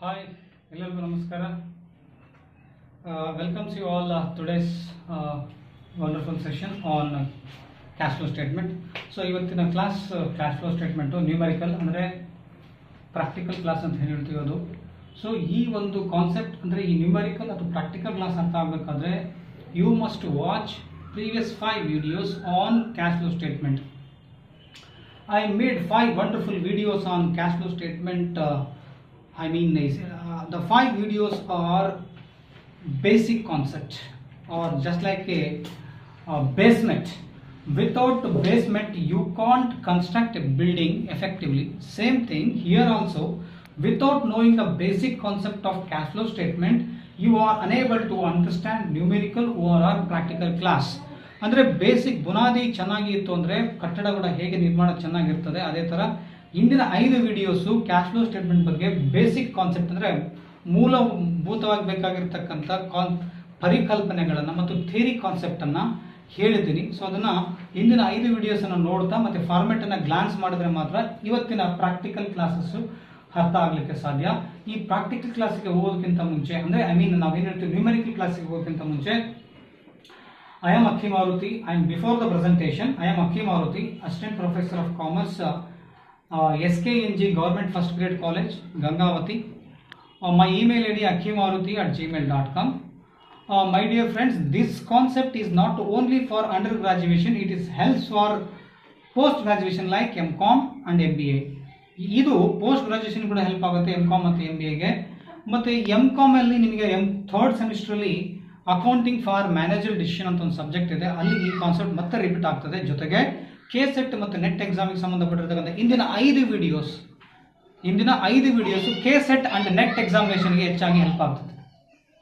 Hi, ಎಲ್ಲರಿಗೂ ನಮಸ್ಕಾರ. Welcomes you all today's wonderful session on cash flow statement. So ಇವತ್ತಿನ class cash flow statement numerical ಅಂದರೆ practical class ಅಂತ ಹೇಳ್ತೀವಿ ಅದು. ಸೊ ಈ ಒಂದು ಕಾನ್ಸೆಪ್ಟ್ ಅಂದರೆ ಈ ನ್ಯೂಮರಿಕಲ್ ಅಥವಾ ಪ್ರಾಕ್ಟಿಕಲ್ ಕ್ಲಾಸ್ ಅರ್ಥ ಆಗಬೇಕಾದ್ರೆ you must watch previous 5 videos on cash flow statement. I made 5 wonderful videos on cash flow statement. The 5 videos are basic concept or just like a basement. Without basement you can't construct a building effectively. Same thing here also, without knowing the basic concept of cash flow statement you are unable to understand numerical or practical class. ಅಂದರೆ basic ಬುನಾದಿ ಚೆನ್ನಾಗಿ ಇತ್ತು ಅಂದರೆ ಕಟ್ಟಡ ಕೂಡ ಹೇಗೆ ನಿರ್ಮಾಣ ಚೆನ್ನಾಗಿರ್ತದೆ ಅದೇ ಥರ ಇಂದಿನ 5 ವಿಡಿಯೋಸು ಕ್ಯಾಶ್ ಫ್ಲೋ ಸ್ಟೇಟ್ಮೆಂಟ್ ಬಗ್ಗೆ ಬೇಸಿಕ್ ಕಾನ್ಸೆಪ್ಟ್ ಅಂದರೆ ಮೂಲಭೂತವಾಗಿ ಬೇಕಾಗಿರ್ತಕ್ಕಂಥ ಪರಿಕಲ್ಪನೆಗಳನ್ನು ಮತ್ತು ಥಿಯರಿ ಕಾನ್ಸೆಪ್ಟನ್ನು ಹೇಳಿದ್ದೀನಿ. ಸೊ ಅದನ್ನು ಇಂದಿನ 5 ವಿಡಿಯೋಸನ್ನು ನೋಡ್ತಾ ಮತ್ತು ಫಾರ್ಮೆಟನ್ನು ಗ್ಲಾನ್ಸ್ ಮಾಡಿದ್ರೆ ಮಾತ್ರ ಇವತ್ತಿನ ಪ್ರಾಕ್ಟಿಕಲ್ ಕ್ಲಾಸಸ್ಸು ಅರ್ಥ ಆಗಲಿಕ್ಕೆ ಸಾಧ್ಯ. ಈ ಪ್ರಾಕ್ಟಿಕಲ್ ಕ್ಲಾಸಿಗೆ ಹೋಗೋದಕ್ಕಿಂತ ಮುಂಚೆ ಅಂದರೆ ನಾವೇನು ಹೇಳ್ತೀವಿ ನ್ಯೂಮರಿಕಲ್ ಕ್ಲಾಸಿಗೆ ಹೋಗೋದಕ್ಕಿಂತ ಮುಂಚೆ I am Akhi Maruti, and before the presentation, I am Akhi Maruti, Assistant Professor of Commerce, SKNG Government First Grade College, Gangavati. My email ID akhimaruti@gmail.com. My dear friends, this concept is not only for undergraduation, it is helps for post graduation like MCOM and MBA. ಇದು post graduation ಕೂಡ help ಆಗುತ್ತೆ MCOM ಮತ್ತು MBAಗೆ. ಮತ್ತು MCOM ಅಲ್ಲಿ ನಿಮಗೆ third ಸೆಮಿಸ್ಟ್ರಲ್ಲಿ accounting for manager decision ಅಂತ ಒಂದು ಸಬ್ಜೆಕ್ಟ್ ಇದೆ, ಅಲ್ಲಿ ಈ ಕಾನ್ಸೆಪ್ಟ್ ಮತ್ತೆ ರಿಪೀಟ್ ಆಗ್ತದೆ. ಜೊತೆಗೆ ಕೆಸೆಟ್ ಮತ್ತು ನೆಟ್ ಎಕ್ಸಾಮಿಗೆ ಸಂಬಂಧಪಟ್ಟಿರ್ತಕ್ಕಂಥ ಇಂದಿನ 5 ವಿಡಿಯೋಸು ಕೆಸೆಟ್ ಅಂಡ್ ನೆಟ್ ಎಕ್ಸಾಮಿನೇಷನ್ಗೆ ಹೆಚ್ಚಾಗಿ ಹೆಲ್ಪ್ ಆಗ್ತದೆ.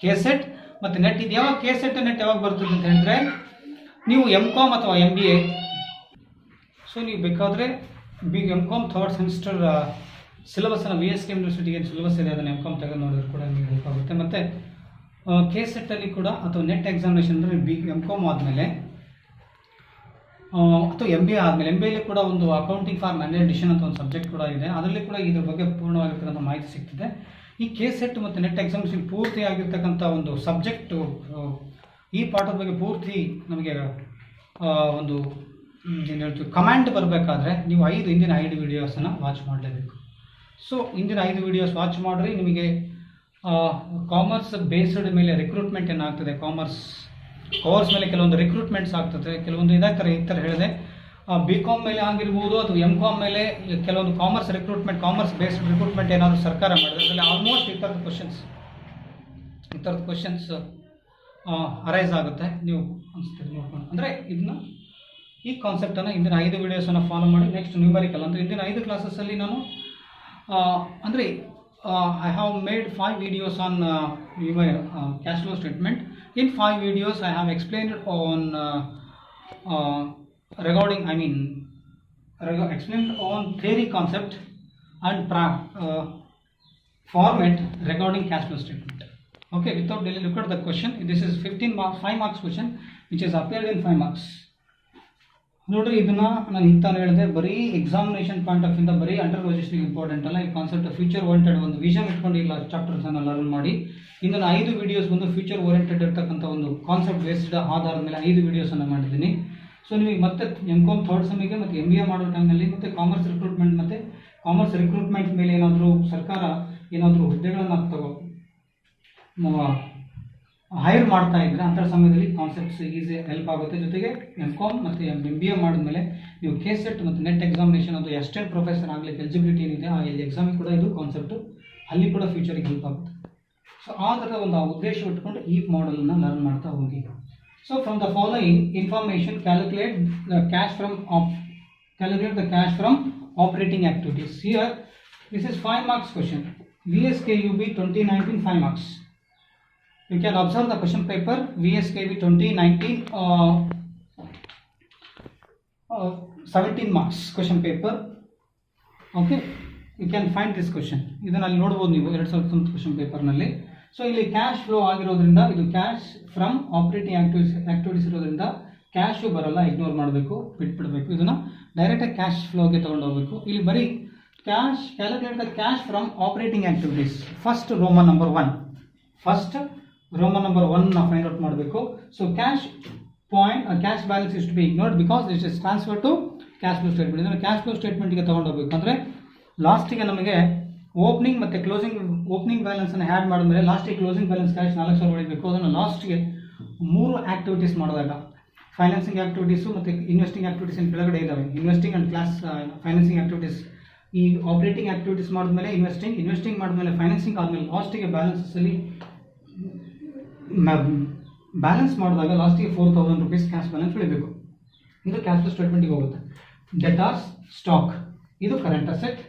ಕೆಸೆಟ್ ಮತ್ತು ನೆಟ್ ಇದು ಯಾವಾಗ ಕೆಸೆಟ್ ನೆಟ್ ಯಾವಾಗ ಬರ್ತದೆ ಅಂತ ಹೇಳಿದ್ರೆ ನೀವು MCOM ಅಥವಾ MBA. ಸೊ ನೀವು ಬೇಕಾದರೆ MCOM ಥರ್ಡ್ ಸೆಮಿಸ್ಟರ್ ಸಿಲೆಬಸ್ಸನ್ನು VSK ಯೂನಿವರ್ಸಿಟಿಗೆ ಸಿಲೆಬಸ್ ಇದೆ, ಅದನ್ನು MCOM ತೆಗೆದು ನೋಡಿದ್ರು ಕೂಡ ನಿಮಗೆ ಹೆಲ್ಪ್ ಆಗುತ್ತೆ. ಮತ್ತು ಕೆಸೆಟ್ಟಲ್ಲಿ ಕೂಡ ಅಥವಾ ನೆಟ್ ಎಕ್ಸಾಮಿನೇಷನ್ ಅಂದರೆ MCOM ಆದಮೇಲೆ ಅಥವಾ MBA ಆದಮೇಲೆ MBAಲಿ ಕೂಡ ಒಂದು ಅಕೌಂಟಿಂಗ್ ಫಾರ್ ಮ್ಯಾನೇಜರ್ ಡಿಸಿಷನ್ ಅಂತ ಒಂದು ಸಬ್ಜೆಕ್ಟ್ ಕೂಡ ಇದೆ, ಅದರಲ್ಲಿ ಕೂಡ ಇದ್ರ ಬಗ್ಗೆ ಪೂರ್ಣವಾಗಿರ್ತಕ್ಕಂಥ ಮಾಹಿತಿ ಸಿಗ್ತದೆ. ಈ ಕೆಸೆಟ್ ಮತ್ತು ನೆಟ್ ಎಕ್ಸಾಮಿನೇಷನ್ ಪೂರ್ತಿ ಆಗಿರ್ತಕ್ಕಂಥ ಒಂದು ಸಬ್ಜೆಕ್ಟು ಈ ಪಾಠದ ಬಗ್ಗೆ ಪೂರ್ತಿ ನಮಗೆ ಒಂದು ಏನು ಹೇಳ್ತೀವಿ ಕಮೆಂಟ್ ಬರಬೇಕಾದ್ರೆ ನೀವು ಇಂದಿನ 5 ವಿಡಿಯೋಸನ್ನು ವಾಚ್ ಮಾಡಲೇಬೇಕು. ಸೊ ಇಂದಿನ 5 ವಿಡಿಯೋಸ್ ವಾಚ್ ಮಾಡಿರಿ. ನಿಮಗೆ ಕಾಮರ್ಸ್ ಬೇಸ್ಡ್ ಮೇಲೆ ರಿಕ್ರೂಟ್ಮೆಂಟ್ ಏನಾಗ್ತದೆ, ಕೋರ್ಸ್ ಮೇಲೆ ಕೆಲವೊಂದು ರಿಕ್ರೂಟ್ಮೆಂಟ್ಸ್ ಆಗ್ತದೆ, ಕೆಲವೊಂದು ಈ ಥರ ಹೇಳಿದೆ. BCom ಮೇಲೆ ಆಗಿರ್ಬೋದು ಅಥವಾ MCOM ಮೇಲೆ ಕೆಲವೊಂದು ಕಾಮರ್ಸ್ ಬೇಸ್ಡ್ ರಿಕ್ರೂಟ್ಮೆಂಟ್ ಏನಾದರೂ ಸರ್ಕಾರ ಮಾಡಿದ್ರೆ ಅದರಲ್ಲಿ ಆಲ್ಮೋಸ್ಟ್ ಈ ಥರದ ಕ್ವಶನ್ಸ್ ಅರೈಸ್ ಆಗುತ್ತೆ. ನೀವು ಅನಿಸ್ತೀರಿ ನೋಡ್ಕೊಂಡು ಅಂದರೆ ಈ ಕಾನ್ಸೆಪ್ಟನ್ನು ಇಂದಿನ 5 ವಿಡಿಯೋಸನ್ನು ಫಾಲೋ ಮಾಡಿ. ನೆಕ್ಸ್ಟ್ ನ್ಯೂಮರಿಕಲ್ ಅಂದರೆ ಇಂದಿನ 5 ಕ್ಲಾಸಸ್ಸಲ್ಲಿ ನಾನು ಅಂದರೆ I have made 5 videos on cash flow statement. In 5 videos I have explained on explained on theory concept and format regarding cash flow statement. Okay, without delay, look at the question. This is 5 marks question which is appeared in 5 marks. ನೋಡ್ರಿ, ಇದನ್ನು ನಾನು ಇಂತಾನು ಹೇಳಿದೆ, ಬರೀ examination point of ಇಂದ ಬರೀ under ಗ್ರಾಜುಯೇಷನ್ಗೆ important ಅಲ್ಲ. ಈ concept future oriented ಒಂದು ವಿಷನ್ ಇಟ್ಕೊಂಡು ಇಲ್ಲ ಚಾಪ್ಟರ್ಸನ್ನು ಲರ್ನ್ ಮಾಡಿ. ಇಂದಿನ 5 ವಿಡಿಯೋಸ್ ಬಂದು ಫ್ಯೂಚರ್ ಓರಿಯೆಂಟೆಡ್ ಇರ್ತಕ್ಕಂಥ ಒಂದು ಕಾನ್ಸೆಪ್ಟ್ ಬೇಸ್ಡ್ ಆಧಾರದ ಮೇಲೆ 5 ವಿಡಿಯೋಸನ್ನು ಮಾಡಿದ್ದೀನಿ. ಸೊ ನಿಮಗೆ ಮತ್ತೆ MCOM ಥರ್ಡ್ ಸೆಮಿಗೆ ಮತ್ತು MBA ಮಾಡೋ ಟೈಮ್ನಲ್ಲಿ ಮತ್ತು ಕಾಮರ್ಸ್ ರಿಕ್ರೂಟ್ಮೆಂಟ್ ಮೇಲೆ ಏನಾದರೂ ಸರ್ಕಾರ ಹುದ್ದೆಗಳನ್ನು ಹೈರ್ ಮಾಡ್ತಾ ಇದ್ದರೆ ಅಂಥ ಸಮಯದಲ್ಲಿ ಕಾನ್ಸೆಪ್ಟ್ಸ್ ಈಸಿ ಹೆಲ್ಪ್ ಆಗುತ್ತೆ. ಜೊತೆಗೆ MCOM ಮತ್ತು MBA ಮಾಡಿದ್ಮೇಲೆ ನೀವು ಕೆಸೆಟ್ ಮತ್ತು ನೆಟ್ ಎಕ್ಸಾಮಿನೇಷನ್ ಅದು ಅಸಿಸ್ಟೆಂಟ್ ಪ್ರೊಫೆಸರ್ ಆಗಲಿಕ್ಕೆ ಎಲಿಜಿಬಿಲಿಟಿ ಏನಿದೆ ಆ ಎಕ್ಸಾಮಿಗೆ ಕೂಡ ಇದು ಕಾನ್ಸೆಪ್ಟು ಅಲ್ಲಿ ಕೂಡ ಫ್ಯೂಚರಿಗೆ ಹೆಲ್ಪ್ ಆಗುತ್ತೆ. ಸೊ ಆ ಥರದ ಒಂದು ಉದ್ದೇಶ ಇಟ್ಕೊಂಡು ಈ ಮಾಡೆಲನ್ನು ಲರ್ನ್ ಮಾಡ್ತಾ ಹೋಗಿ. So from the following information calculate the cash from operating activities. Here this is 5 marks question. VSKUB 2019 5 marks. You can observe the question paper VSKB 2019 17 marks question paper. Okay, you can find this question. ಇದನ್ನು ಅಲ್ಲಿ ನೋಡ್ಬೋದು ನೀವು 2019 question ಪೇಪರ್ನಲ್ಲಿ. So ಇಲ್ಲಿ cash flow ಆಗಿರೋದ್ರಿಂದ ಇದು cash from operating activities ಇರೋದ್ರಿಂದ cash ಬರಲ್ಲ, ಇಗ್ನೋರ್ ಮಾಡಬೇಕು, ಬಿಟ್ಬಿಡಬೇಕು. ಇದನ್ನು ಡೈರೆಕ್ಟಾಗಿ ಕ್ಯಾಶ್ ಫ್ಲೋಗೆ ತೊಗೊಂಡು ಹೋಗಬೇಕು. ಇಲ್ಲಿ ಬರೀ cash, calculate the cash from operating activities. First Roman number 1. First Roman number 1 na find out ಮಾಡಬೇಕು. So cash point cash balance is to be ignored because this is transferred to cash flow statement. ಇದನ್ನ cash flow statement ಗೆ ತಗೊಂಡು ಹೋಗಬೇಕು ಅಂದ್ರೆ last ಗೆ ನಮಗೆ opening ಮತ್ತೆ closing opening balance ಅನ್ನು ಆಡ್ ಮಾಡಿದ್ಮೇಲೆ ಲಾಸ್ಟ್ ಗೆ ಕ್ಲೋಸಿಂಗ್ ಬ್ಯಾಲೆನ್ಸ್ ಕ್ಯಾಶ್ 4000 ಉಳಿಬೇಕು. ಅದನ್ನು ಲಾಸ್ಟ್ ಗೆ ಮೂರು ಆಕ್ಟಿವಿಟೀಸ್ ಮಾಡಿದಾಗ ಫೈನಾನ್ಸಿಂಗ್ ಆಕ್ಟಿವಿಟೀಸ್ ಮತ್ತೆ ಇನ್ವೆಸ್ಟಿಂಗ್ ಆಕ್ಟಿವಿಟೀಸ್ ಅಂತ ಕೆಳಗಡೆ ಇದಾವೆ. Investing and class financing activities, ಈ ಆಪರೇಟಿಂಗ್ ಆಕ್ಟಿವಿಟೀಸ್ ಮಾಡಿದ್ಮೇಲೆ ಇನ್ವೆಸ್ಟಿಂಗ್ ಮಾಡಿದ್ಮೇಲೆ ಫೈನಾನ್ಸಿಂಗ್ ಆದ್ಮೇಲೆ ಲಾಸ್ಟಿಗೆ ಬ್ಯಾಲೆನ್ಸಸ್ ಅಲ್ಲಿ ಬ್ಯಾಲೆನ್ಸ್ ಮಾಡಿದಾಗ ಲಾಸ್ಟಿಗೆ 4000 rupees ಕ್ಯಾಶ್ ಬ್ಯಾಲೆನ್ಸ್ ಉಳಿಬೇಕು. ಇದು ಕ್ಯಾಶ್ ಫ್ಲೋ ಸ್ಟೇಟ್ಮೆಂಟ್ಗೆ ಹೋಗುತ್ತೆ. ಡೆಟಾರ್ಸ್ ಸ್ಟಾಕ್ ಇದು current asset,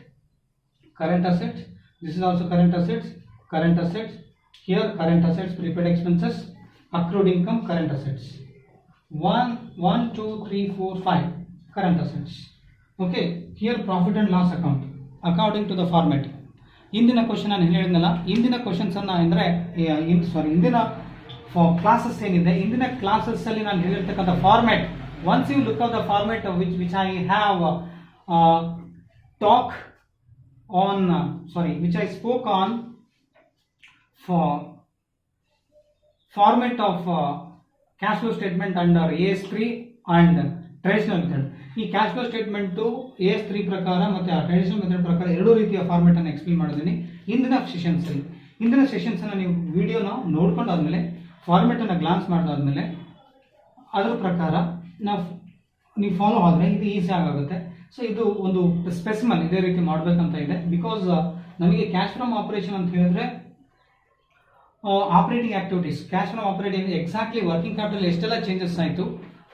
this is also current assets, here current assets, prepaid expenses, accrued income, current assets. 1 2 3 4 5 current assets. Okay, here profit and loss account according to the format. ಇಂದಿನ question ನಾನು ಹೇಳಿದ್ನಲ್ಲ, ಇಂದಿನ questions ಅನ್ನ ಅಂದ್ರೆ ಇಂದಿನ classes ಏನಿದೆ, ಇಂದಿನ classes ಅಲ್ಲಿ ನಾನು ಹೇಳಿರ್ತಕ್ಕಂಥ format, once you look of the format which I have talk on which I spoke on for format of cash flow statement under AS3 and traditional method. ಈ ಕ್ಯಾಶ್ ಫ್ಲೋ ಸ್ಟೇಟ್ಮೆಂಟ್ AS3 ಪ್ರಕಾರ ಮತ್ತೆ traditional method ಪ್ರಕಾರ ಎರಡೂ ರೀತಿಯ format ಅನ್ನು explain ಮಾಡಿದ್ದೀನಿ ಇಂದಿನ sessions ಅನ್ನು ನೀವು ವಿಡಿಯೋನ ನೋಡ್ಕೊಂಡಾದ್ಮೇಲೆ ಫಾರ್ಮೆಟ್ ಅನ್ನು ಗ್ಲಾನ್ಸ್ ಮಾಡಿದಾದ್ಮೇಲೆ ಅದರ ಪ್ರಕಾರ ನೀವು ಫಾಲೋ ಆದರೆ ಇದು ಈಸಿ ಆಗುತ್ತೆ. ಸೊ ಇದು ಒಂದು ಸ್ಪೆಸಿಮನ್ ಇದೇ ರೀತಿ ಮಾಡಬೇಕಂತ ಇದೆ. ಬಿಕಾಸ್ ನಮಗೆ ಕ್ಯಾಶ್ ಫ್ರಮ್ ಆಪರೇಷನ್ ಅಂತ ಹೇಳಿದ್ರೆ operating activities, cash from operating exactly working capital ಎಷ್ಟೆಲ್ಲ ಚೇಂಜಸ್ ಆಯಿತು,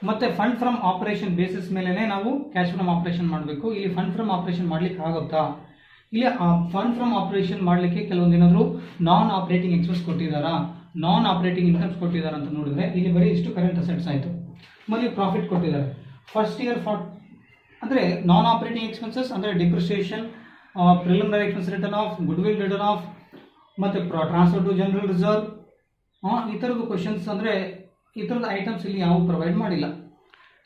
ಮತ್ತೆ ಫಂಡ್ ಫ್ರಮ್ ಆಪರೇಷನ್ ಬೇಸಿಸ್ ಮೇಲೆ ನಾವು ಕ್ಯಾಶ್ ಫ್ರಮ್ ಆಪರೇಷನ್ ಮಾಡಬೇಕು. ಇಲ್ಲಿ ಫಂಡ್ ಫ್ರಮ್ ಆಪರೇಷನ್ ಮಾಡ್ಲಿಕ್ಕೆ ಆಗುತ್ತಾ, ಇಲ್ಲಿ ಫಂಡ್ ಫ್ರಮ್ ಆಪರೇಷನ್ ಮಾಡಲಿಕ್ಕೆ ಕೆಲವೊಂದು ಏನಾದರೂ ನಾನ್ ಆಪರೇಟಿಂಗ್ ಎಕ್ಸ್ಪೆನ್ಸ್ ಕೊಟ್ಟಿದ್ದಾರಾ, ನಾನ್ ಆಪರೇಟಿಂಗ್ ಇನ್ಕಮ್ಸ್ ಕೊಟ್ಟಿದ್ದಾರೆ ಅಂತ ನೋಡಿದ್ರೆ ಇಲ್ಲಿ ಬರೀ ಇಷ್ಟು ಕರೆಂಟ್ ಅಸೆಟ್ಸ್ ಆಯಿತು, ಮತ್ತೆ ಪ್ರಾಫಿಟ್ ಕೊಟ್ಟಿದ್ದಾರೆ. ಫಸ್ಟ್ ಇಯರ್ ಅಂದರೆ ನಾನ್ ಆಪರೇಟಿಂಗ್ ಎಕ್ಸ್ಪೆನ್ಸಸ್ ಅಂದರೆ depreciation, preliminary expense return of, good will return of, ಮತ್ತು ಟ್ರಾನ್ಸ್ಫರ್ ಟು ಜನರಲ್ ರಿಸರ್ವ್, ಈ ಥರದ್ದು ಕ್ವಶನ್ಸ್ ಅಂದರೆ ಈ ಥರದ ಐಟಮ್ಸ್ ಇಲ್ಲಿ ಯಾವ ಪ್ರೊವೈಡ್ ಮಾಡಿಲ್ಲ.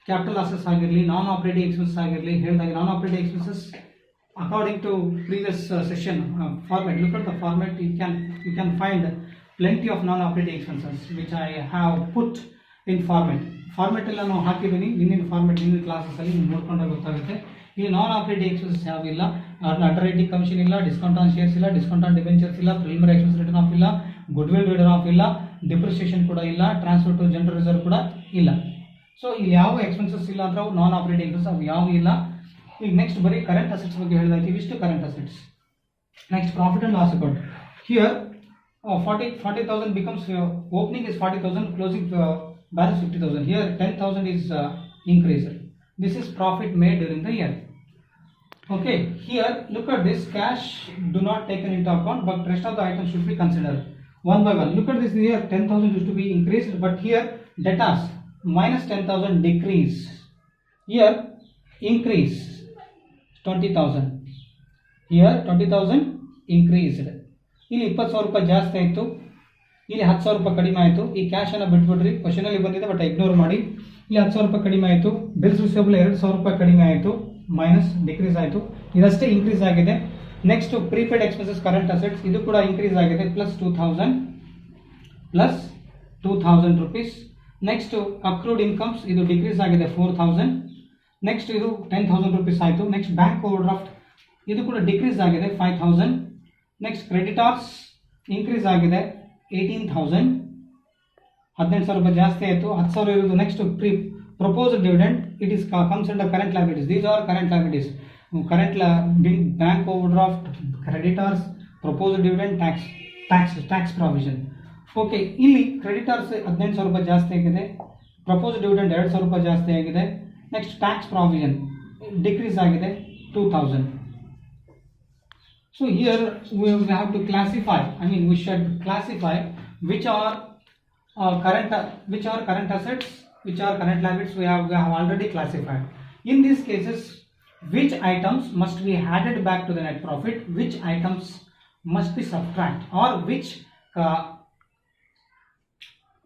ಕ್ಯಾಪಿಟಲ್ ಲಾಸಸ್ ಆಗಿರಲಿ, ನಾನ್ ಆಪರೇಟಿಂಗ್ ಎಕ್ಸ್ಪೆನ್ಸಸ್ ಆಗಿರಲಿ, ಹೇಳಿದಾಗ non operating expenses according to previous session format, look at the format, you can find plenty of non operating expenses which I have put in format. Format ಎಲ್ಲ ನಾವು ಹಾಕಿದ್ದೀನಿ, ಇನ್ನಿನ format ಇನ್ನಿನ ಕ್ಲಾಸಸ್ಸಲ್ಲಿ ನೀವು ನೋಡ್ಕೊಂಡಾಗ ಗೊತ್ತಾಗುತ್ತೆ. ಇಲ್ಲಿ ನಾನ್ operating expenses ಯಾವಿಲ್ಲ, ಅಂಡರ್ರೈಟಿಂಗ್ commission ಇಲ್ಲ, discount on shares ಇಲ್ಲ, discount on debentures ಇಲ್ಲ, preliminary expense return of ಇಲ್ಲ, ಗುಡ್ ವಿಲ್ ರಿಟರ್ನ್ ಆಫ್ ಇಲ್ಲ, ಡಿಪ್ರಿಸಿಯೇಷನ್ ಕೂಡ ಇಲ್ಲ, ಟ್ರಾನ್ಸ್ಫರ್ ಟು ಜನರಲ್ ರಿಸರ್ವ್ ಕೂಡ ಇಲ್ಲ. ಸೊ ಇಲ್ಲಿ ಯಾವ ಎಕ್ಸ್ಪೆನ್ಸಸ್ ಇಲ್ಲ ಅಂದ್ರೆ ಅವು ನಾನ್ ಆಪರೇಟಿಂಗ್ ಎಕ್ಸ್ಪೆನ್ಸ್ ಅವು ಯಾವ ಇಲ್ಲ. ಈಗ ನೆಕ್ಸ್ಟ್ ಬರೀ ಕರೆಂಟ್ ಅಸೆಟ್ಸ್ ಬಗ್ಗೆ ಹೇಳಿದಾಯ್ತು, ಇವಿಷ್ಟು current assets. Next profit and loss account. Here 40,000 becomes opening is 40,000, closing balance 50,000. Here 10,000 is increased. This is profit made during the year. Okay, here look at this, cash do not taken into account, but rest of the items should be considered one by one. Look at this, here 10,000 used to be increased, but here debtors minus 10,000 decrease, here increase 20,000, here 20,000 increased. ಇಲ್ಲಿ 20,000 ರೂಪಾಯಿ ಜಾಸ್ತಿ ಆಯಿತು, ಇಲ್ಲಿ 10,000 ರೂಪಾಯಿ ಕಡಿಮೆ ಆಯಿತು. ಈ cash ಅನ್ನು ಬಿಟ್ಬಿಡ್ರಿ, ಕ್ವಶನಲ್ಲಿ ಬಂದಿದೆ ಬಟ್ ಇಗ್ನೋರ್ ಮಾಡಿ. ಇಲ್ಲಿ 10,000 ರೂಪಾಯಿ ಕಡಿಮೆ ಆಯಿತು, ಬಿಲ್ಸ್ ರಿಸೀವಬಲ್ 2,000 ರೂಪಾಯಿ ಕಡಿಮೆ ಆಯಿತು, ಮೈನಸ್ ಡಿಕ್ರೀಸ್ ಆಯಿತು, ಇದಷ್ಟೇ ಇನ್ಕ್ರೀಸ್ ಆಗಿದೆ. Next prepaid expenses current assets, ಇದು ಕೂಡ ಇನ್ಕ್ರೀಸ್ ಆಗಿದೆ, plus 2,000 rupees. Next accrued incomes ಇದು ಡಿಕ್ರೀಸ್ ಆಗಿದೆ 4,000. ನೆಕ್ಸ್ಟ್ ಇದು 10,000 rupees ಆಯಿತು. ನೆಕ್ಸ್ಟ್ ಬ್ಯಾಂಕ್ ಓವರ್ ಡ್ರಾಫ್ಟ್ ಇದು ಕೂಡ ಡಿಕ್ರೀಸ್ ಆಗಿದೆ 5,000. ನೆಕ್ಸ್ಟ್ ಕ್ರೆಡಿಟಾರ್ಸ್ ಇನ್ಕ್ರೀಸ್ ಆಗಿದೆ 18,000, 18,000 ರೂಪಾಯಿ ಜಾಸ್ತಿ ಆಯಿತು, 10,000 ಇರೋದು. Next proposed dividend, it is comes under current liabilities. These are current liabilities, bank over draft, creditors, proposed dividend, tax provision. Okay, ಇಲ್ಲಿ ಕ್ರೆಡಿಟಾರ್ಸ್ 18,000 ರೂಪಾಯಿ ಜಾಸ್ತಿ ಆಗಿದೆ, ಪ್ರಪೋಸ್ಡ್ ಡಿವಿಡೆಂಡ್ 2,000 ರೂಪಾಯಿ ಜಾಸ್ತಿ ಆಗಿದೆ. ನೆಕ್ಸ್ಟ್ ಟ್ಯಾಕ್ಸ್ ಪ್ರಾವಿಷನ್ ಡಿಕ್ರೀಸ್ ಆಗಿದೆ 2,000. So here we have to classify, we should classify which are current assets, which are current liabilities. We have already classified. In these cases, which items must be added back to the net profit, which items must be subtract, or which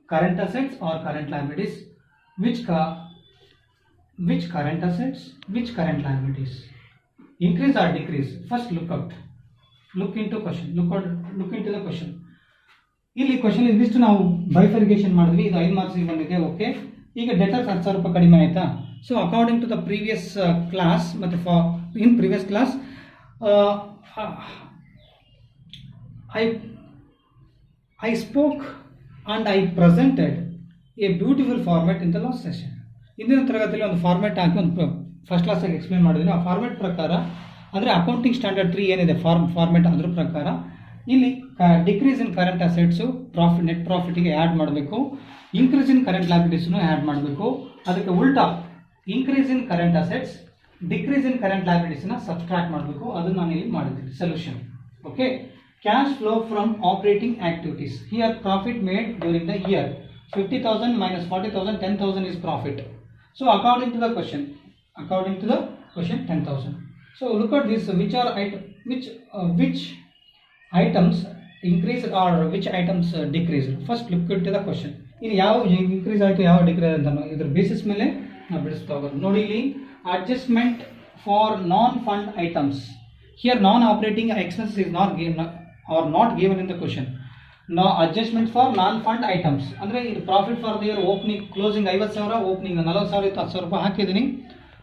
current assets or current liabilities, which current assets, which current liabilities. increase or decrease? First look into question. Look into the question. ಇಲ್ಲಿ question ಇದಿಷ್ಟು ನಾವು bifurcation ಮಾಡಿದ್ವಿ. ಇದು 5 marks ಬಂದಿದೆ. Okay, ಈಗ debtors 10,000 ರೂಪಾಯಿ ಕಡಿಮೆ ಆಯ್ತಾ? So according to the previous class ಮತ್ತು in previous class I spoke and I presented a beautiful format in the last session. ಇಂದಿನ ತರಗತಿಯಲ್ಲಿ ಒಂದು ಫಾರ್ಮೆಟ್ ಹಾಕಿ ಒಂದು ಫಸ್ಟ್ ಕ್ಲಾಸಾಗಿ ಎಕ್ಸ್ಪ್ಲೇನ್ ಮಾಡಿದ್ದೀನಿ. ಆ ಫಾರ್ಮೆಟ್ ಪ್ರಕಾರ ಅಂದರೆ ಅಕೌಂಟಿಂಗ್ ಸ್ಟ್ಯಾಂಡರ್ಡ್ 3 ಏನಿದೆ ಫಾರ್ಮೆಟ್ ಅದ್ರ ಪ್ರಕಾರ ಇಲ್ಲಿ decrease in current assets net ಪ್ರಾಫಿಟ್ಗೆ ಆ್ಯಡ್ ಮಾಡಬೇಕು, ಇನ್ಕ್ರೀಸ್ ಇನ್ ಕರೆಂಟ್ ಲಯಬಿಲಿಟೀಸ್ನು ಆ್ಯಡ್ ಮಾಡಬೇಕು. ಅದಕ್ಕೆ ಉಲ್ಟಾ increase in current assets decrease in current ಲಯಬಿಲಿಟೀಸ್ನ ಸಬ್ಸ್ಟ್ರಾಕ್ಟ್ ಮಾಡಬೇಕು. ಅದನ್ನು ನಾನು ಇಲ್ಲಿ ಮಾಡಿದ್ದೀನಿ solution. Okay, cash flow from operating activities. Here profit made during the year 50,000 minus 40,000, 10,000 is profit. So according to the question 10,000. So look at this, which items increased or which items decreased. First look into the question. ಇಲ್ಲಿ ಯಾವ increase ಆಯಿತು ಯಾವ decrease ಅಂತ ಇದ್ರ basis ಮೇಲೆ ನಾವು ಬಿಡಿಸ್ತಾ ಹೋಗೋದು. ನೋಡಿ ಇಲ್ಲಿ adjustment for non fund items. Here non-operating expenses is not given in the question. Now adjustment for non-fund items ಅಂದರೆ ಇದು profit for the year opening closing 50,000, opening 40,000 ಇತ್ತು, 10,000 ರೂಪಾಯಿ ಹಾಕಿದ್ದೀನಿ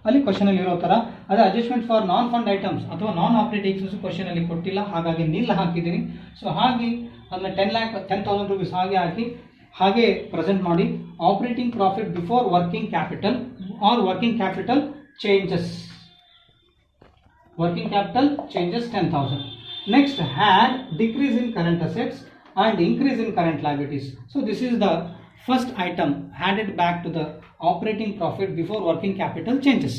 ಅಲ್ಲಿ ಕ್ವಶನಲ್ಲಿ ಇರೋ ಥರ. ಅದೇ adjustment for non fund items ಅಥವಾ ನಾನ್ ಆಪರೇಟಿಂಗ್ ಎಕ್ಸ್ಪೆನ್ಸ್ ಕ್ವಶನಲ್ಲಿ ಕೊಟ್ಟಿಲ್ಲ, ಹಾಗಾಗಿ ನಿಲ್ ಹಾಕಿದ್ದೀನಿ. ಸೊ ಹಾಗೆ ಅದನ್ನ 10,000 ರೂಪೀಸ್ ಹಾಗೆ ಹಾಗೆ ಪ್ರೆಸೆಂಟ್ ಮಾಡಿ. Operating profit before working capital are working capital changes. Working capital changes 10,000. Next, had decrease in current assets and increase in current liabilities. So this is the first item handed back to the operating profit before working capital changes.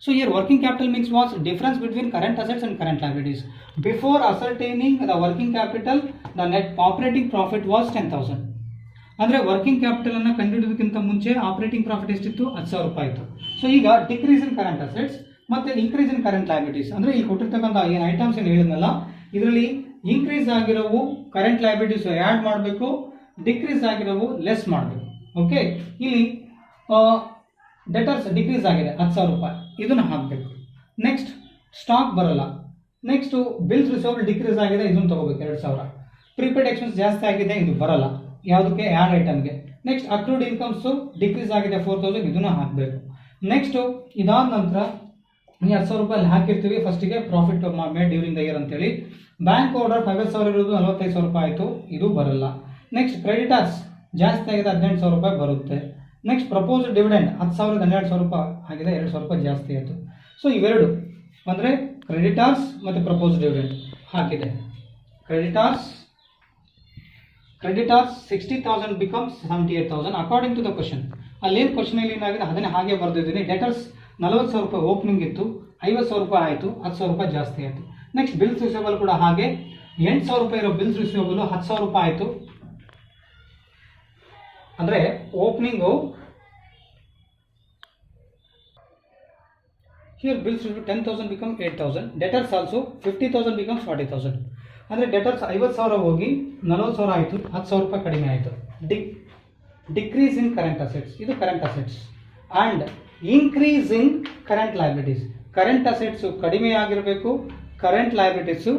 So here working capital means what? Difference between current assets and current liabilities. Before ascertaining the working capital, the net operating profit was 10,000. ಅಂದರೆ working capital ಅನ್ನು ಕಂಡುಹಿಡಿಯೋದಕ್ಕಿಂತ ಮುಂಚೆ operating profit ಎಷ್ಟಿತ್ತು? 10,000 ರೂಪಾಯಿ ಇತ್ತು. So ಈಗ decrease in current assets ಮತ್ತೆ increase in current liabilities ಅಂದರೆ ಈ ಕೊಟ್ಟಿರ್ತಕ್ಕಂಥ ಏನು ಐಟಮ್ಸ್ ಏನು ಹೇಳಿದ್ನಲ್ಲ ಇದರಲ್ಲಿ ಇನ್ಕ್ರೀಸ್ ಆಗಿರೋವು ಕರೆಂಟ್ ಲಯಬಿಲಿಟೀಸ್ ಆ್ಯಡ್ ಮಾಡಬೇಕು, ಡಿಕ್ರೀಸ್ ಆಗಿರೋವು ಲೆಸ್ ಮಾಡಬೇಕು. ಓಕೆ, ಇಲ್ಲಿ ಡೆಟರ್ಸ್ ಡಿಕ್ರೀಸ್ ಆಗಿದೆ 10,000 ರೂಪಾಯಿ, ಇದನ್ನು ಹಾಕಬೇಕು. ನೆಕ್ಸ್ಟ್ ಸ್ಟಾಕ್ ಬರಲ್ಲ. ನೆಕ್ಸ್ಟು ಬಿಲ್ಸ್ ರಿಸೀವಬಲ್ ಡಿಕ್ರೀಸ್ ಆಗಿದೆ, ಇದನ್ನು ತಗೋಬೇಕು 2,000. ಪ್ರೀಪೇಡ್ ಎಕ್ಸ್ಪೆನ್ಸ್ ಜಾಸ್ತಿ ಆಗಿದೆ, ಇದು ಬರಲ್ಲ ಯಾವುದಕ್ಕೆ? Add ಐಟಮ್ಗೆ. Next accrued incomes decrease ಆಗಿದೆ 4,000, ಇದನ್ನು ಹಾಕಬೇಕು. ನೆಕ್ಸ್ಟು ಇದಾದ ನಂತರ 10,000 ರೂಪಾಯಿ ಹಾಕಿರ್ತೀವಿ ಫಸ್ಟಿಗೆ profit made during the year ಅಂತೇಳಿ. ಬ್ಯಾಂಕ್ ಆರ್ಡರ್ 50,000 ಇರೋದು 45,000 ರೂಪಾಯಿ ಆಯಿತು, ಇದು ಬರಲ್ಲ. ನೆಕ್ಸ್ಟ್ ಕ್ರೆಡಿಟರ್ಸ್ ಜಾಸ್ತಿ ಆಗಿದೆ 18,000 ರೂಪಾಯಿ ಬರುತ್ತೆ. ನೆಕ್ಸ್ಟ್ ಪ್ರಪೋಸ್ಡ್ ಡಿವಿಡೆಂಡ್ 10,000 12,000 ರೂಪಾಯಿ ಆಗಿದೆ, 2,000 ರೂಪಾಯಿ ಜಾಸ್ತಿ ಆಯಿತು. ಸೊ ಇವೆರಡು ಅಂದರೆ ಕ್ರೆಡಿಟರ್ಸ್ ಮತ್ತು ಪ್ರಪೋಸ್ಡ್ ಡಿವಿಡೆಂಡ್ ಹಾಕಿದೆ. Creditors 60,000 becomes 78,000 according to the question. ಅಲ್ಲೇನು ಕ್ವಶನಲ್ಲಿ ಏನಾಗಿದೆ ಅದನ್ನೇ ಹಾಗೆ ಬರೆದಿದ್ದೀನಿ. ಡೆಟರ್ಸ್ 40,000 ರೂಪಾಯಿ ಓಪನಿಂಗ್ ಇತ್ತು, 50,000 ರೂಪಾಯಿ ಆಯಿತು, 10,000 ರೂಪಾಯಿ ಜಾಸ್ತಿ ಆಯಿತು. ನೆಕ್ಸ್ಟ್ ಬಿಲ್ಸ್ ರಿಸೀವಬಲ್ ಕೂಡ ಹಾಗೆ 8,000 ರೂಪಾಯಿ ಇರೋ ಬಿಲ್ಸ್ ರಿಸೀವಬಲ್ 10,000 ರೂಪಾಯಿ ಆಯಿತು. ಅಂದರೆ opening here bills 10,000 become 8,000. Debtors also 50,000 becomes 40,000. ಅಂದರೆ ಡೆಟರ್ಸ್ 50,000 ಹೋಗಿ 40,000 ಆಯಿತು, 10,000 ರೂಪಾಯಿ ಕಡಿಮೆ ಆಯಿತು. ಡಿಕ್ರೀಸ್ ಇನ್ ಕರೆಂಟ್ ಅಸೆಟ್ಸ್, ಇದು current assets. And increase in current liabilities, current assets ಕಡಿಮೆ ಆಗಿರಬೇಕು, ಕರೆಂಟ್ ಲಯಬಿಲಿಟೀಸು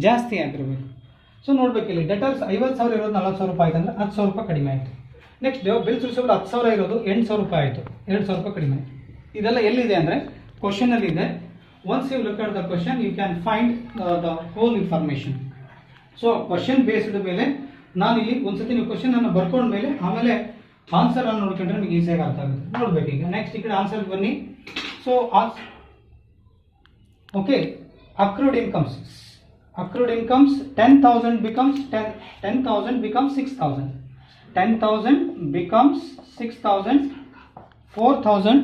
ಜಾಸ್ತಿ ಆಗಿರಬೇಕು. ಸೊ ನೋಡ್ಬೇಕಿಲ್ಲಿ ಡೆಟರ್ಸ್ 50,000 ಇರೋದು 40,000 ರೂಪಾಯಿ ಆಯ್ತು ಅಂದರೆ 10,000 ರೂಪಾಯಿ ಕಡಿಮೆ ಆಯಿತು. ನೆಕ್ಸ್ಟ್ ಬಿಲ್ಸ್ ರಿಸೀವಬಲ್ 10,000 ಇರೋದು 8,000 ರೂಪಾಯಿ ಆಯಿತು, 2,000 ರೂಪಾಯಿ ಕಡಿಮೆ ಆಯಿತು. ಇದೆಲ್ಲ ಎಲ್ಲಿದೆ ಅಂದರೆ ಕ್ವಶನಲ್ಲಿ ಇದೆ. Once you look at the question you can find the whole information. So question based ಮೇಲೆ ನಾನು ಇಲ್ಲಿ ಒಂದ್ಸತಿ ನೀವು ಕ್ವಶನ್ ಅನ್ನು ಬರ್ಕೊಂಡ ಮೇಲೆ ಆಮೇಲೆ ಆನ್ಸರ್ ಅನ್ನು ನೋಡ್ಕೊಂಡ್ರೆ ನಿಮಗೆ ಈಸಿಯಾಗಿ ಅರ್ಥ ಆಗುತ್ತೆ. ನೋಡ್ಬೇಕು ಈಗ ನೆಕ್ಸ್ಟ್ ಈ ಕಡೆ ಆನ್ಸರ್ ಬನ್ನಿ. So okay, accrued incomes 10,000 becomes 10,000 becomes 6,000. 10,000 becomes 6,000. 4,000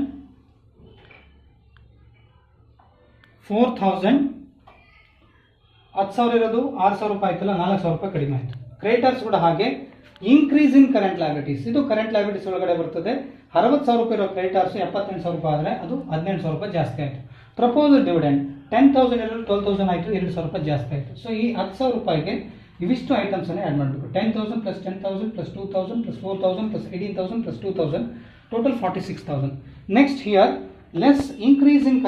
10,000 ಇರೋದು 6,000 ರೂಪಾಯಿ ಆಯ್ತಲ್ಲ, 4,000 ರೂಪಾಯಿ ಕಡಿಮೆ ಆಯಿತು. ಕ್ರೆಡಿಟರ್ಸ್ ಕೂಡ ಹಾಗೆ ಇನ್ಕ್ರೀಸ್ ಇನ್ ಕರೆಂಟ್ ಲಯಬಿಲಿಟೀಸ್, ಇದು ಕರೆಂಟ್ ಲಯಬಿಲಿಟೀಸ್ ಒಳಗಡೆ ಬರ್ತದೆ. 60,000 ರೂಪಾಯಿ ಇರೋ ಕ್ರೆಡಿಟರ್ಸ್ 78,000 ರೂಪಾಯಿ ಆದರೆ ಅದು 18,000 ರೂಪಾಯಿ ಜಾಸ್ತಿ ಆಯಿತು. ಪ್ರಪೋಸ್ಡ್ ಡಿವಿಡೆಂಡ್ 10,000 ಇರೋದು 12,000 ಆಯಿತು, 2,000 ರೂಪಾಯಿ ಜಾಸ್ತಿ ಆಯಿತು. ಸೊ ಈ 10,000 ರೂಪಾಯಿಗೆ ಇವಿಷ್ಟು ಐಟಮ್ಸನ್ನು ಆ್ಯಡ್ ಮಾಡಬೇಕು. 10,000 plus 10,000 plus 2,000 plus 4,000 plus 18,000 plus 2,000 total 46,000. Next here less increase in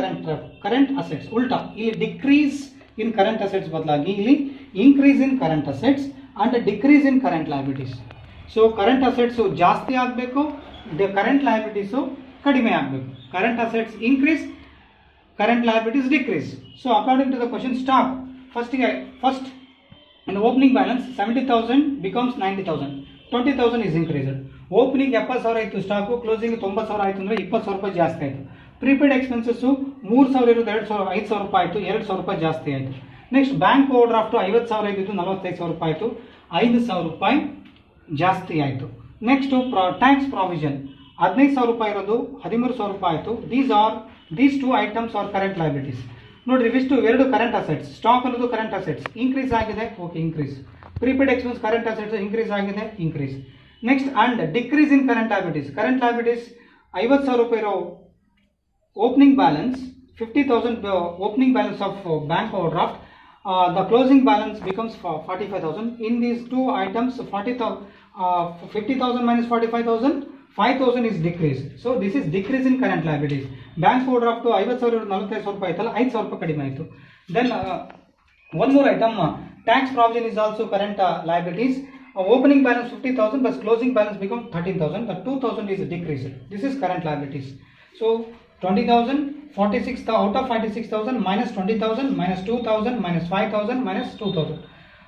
current assets. ಉಲ್ಟಾ ಇಲ್ಲಿ ಡಿಕ್ರೀಸ್ ಇನ್ ಕರೆಂಟ್ ಅಸೆಟ್ಸ್ ಬದಲಾಗಿ ಇಲ್ಲಿ increase in current assets and decrease in current liabilities. So current assets ಜಾಸ್ತಿ ಆಗಬೇಕು, ಕರೆಂಟ್ ಲಯಬಿಲಿಟೀಸು ಕಡಿಮೆ ಆಗಬೇಕು. Current assets increase, current liabilities decrease. So according to the question, stock first in the opening balance 70,000 becomes 90,000, 20,000 is increased. Opening 70,000 ಆಯಿತು stock, closing 90,000 ಆಯಿತು ಅಂದರೆ 20,000 ರೂಪಾಯಿ ಜಾಸ್ತಿ ಆಯಿತು. ಪ್ರೀಪೇಡ್ ಎಕ್ಸ್ಪೆನ್ಸಸ್ಸು 3,000 ಇರೋದು 5,000 ರೂಪಾಯಿ ಆಯಿತು, 2,000 ರೂಪಾಯಿ ಜಾಸ್ತಿ ಆಯಿತು. ನೆಕ್ಸ್ಟ್ ಬ್ಯಾಂಕ್ ಓವರ್ ಡ್ರಾಫ್ಟು 50,000 ಇದ್ದಿದ್ದು 45,000 ರೂಪಾಯಿ ಆಯಿತು, 5,000 ರೂಪಾಯಿ ಜಾಸ್ತಿ ಆಯಿತು. ನೆಕ್ಸ್ಟು ಟ್ಯಾಕ್ಸ್ ಪ್ರಾವಿಷನ್ 15,000 ರೂಪಾಯಿ ಇರೋದು 13,000 ರೂಪಾಯಿ ಆಯಿತು. These two items are current liabilities. ನೋಡ್ರಿ ಇವಿಷ್ಟು ಎರಡು ಕರೆಂಟ್ ಅಸೆಟ್ಸ್. ಸ್ಟಾಕ್ ಅನ್ನೋದು ಕರೆಂಟ್ ಅಸೆಟ್ಸ್, ಇನ್ಕ್ರೀಸ್ ಆಗಿದೆ, okay increase. Prepaid expense current assets increase ಆಗಿದೆ, increase. Next and decrease in current liabilities. Current liabilities 50,000 ರೂಪಾಯಿ ಇರೋ opening balance 50,000 opening balance of bank overdraft, the closing balance becomes 45,000. In these two items 50,000 minus 45,000, 5,000 is decreased. So this is decrease in current liabilities. Bank overdraft to 50,000 45,000 ರೂಪಾಯಿ ಆಯ್ತಲ್ಲ, 5,000 ರೂಪಾಯಿ ಕಡಿಮೆ ಆಯಿತು. Then one more item, tax provision is also current liabilities. Opening balance 50,000 plus closing balance becomes 13,000. The 2,000 is decreased. This is current liabilities. So 20,000, 46,000 out of 46,000 minus 20,000 minus 2,000 minus 5,000 minus 2,000.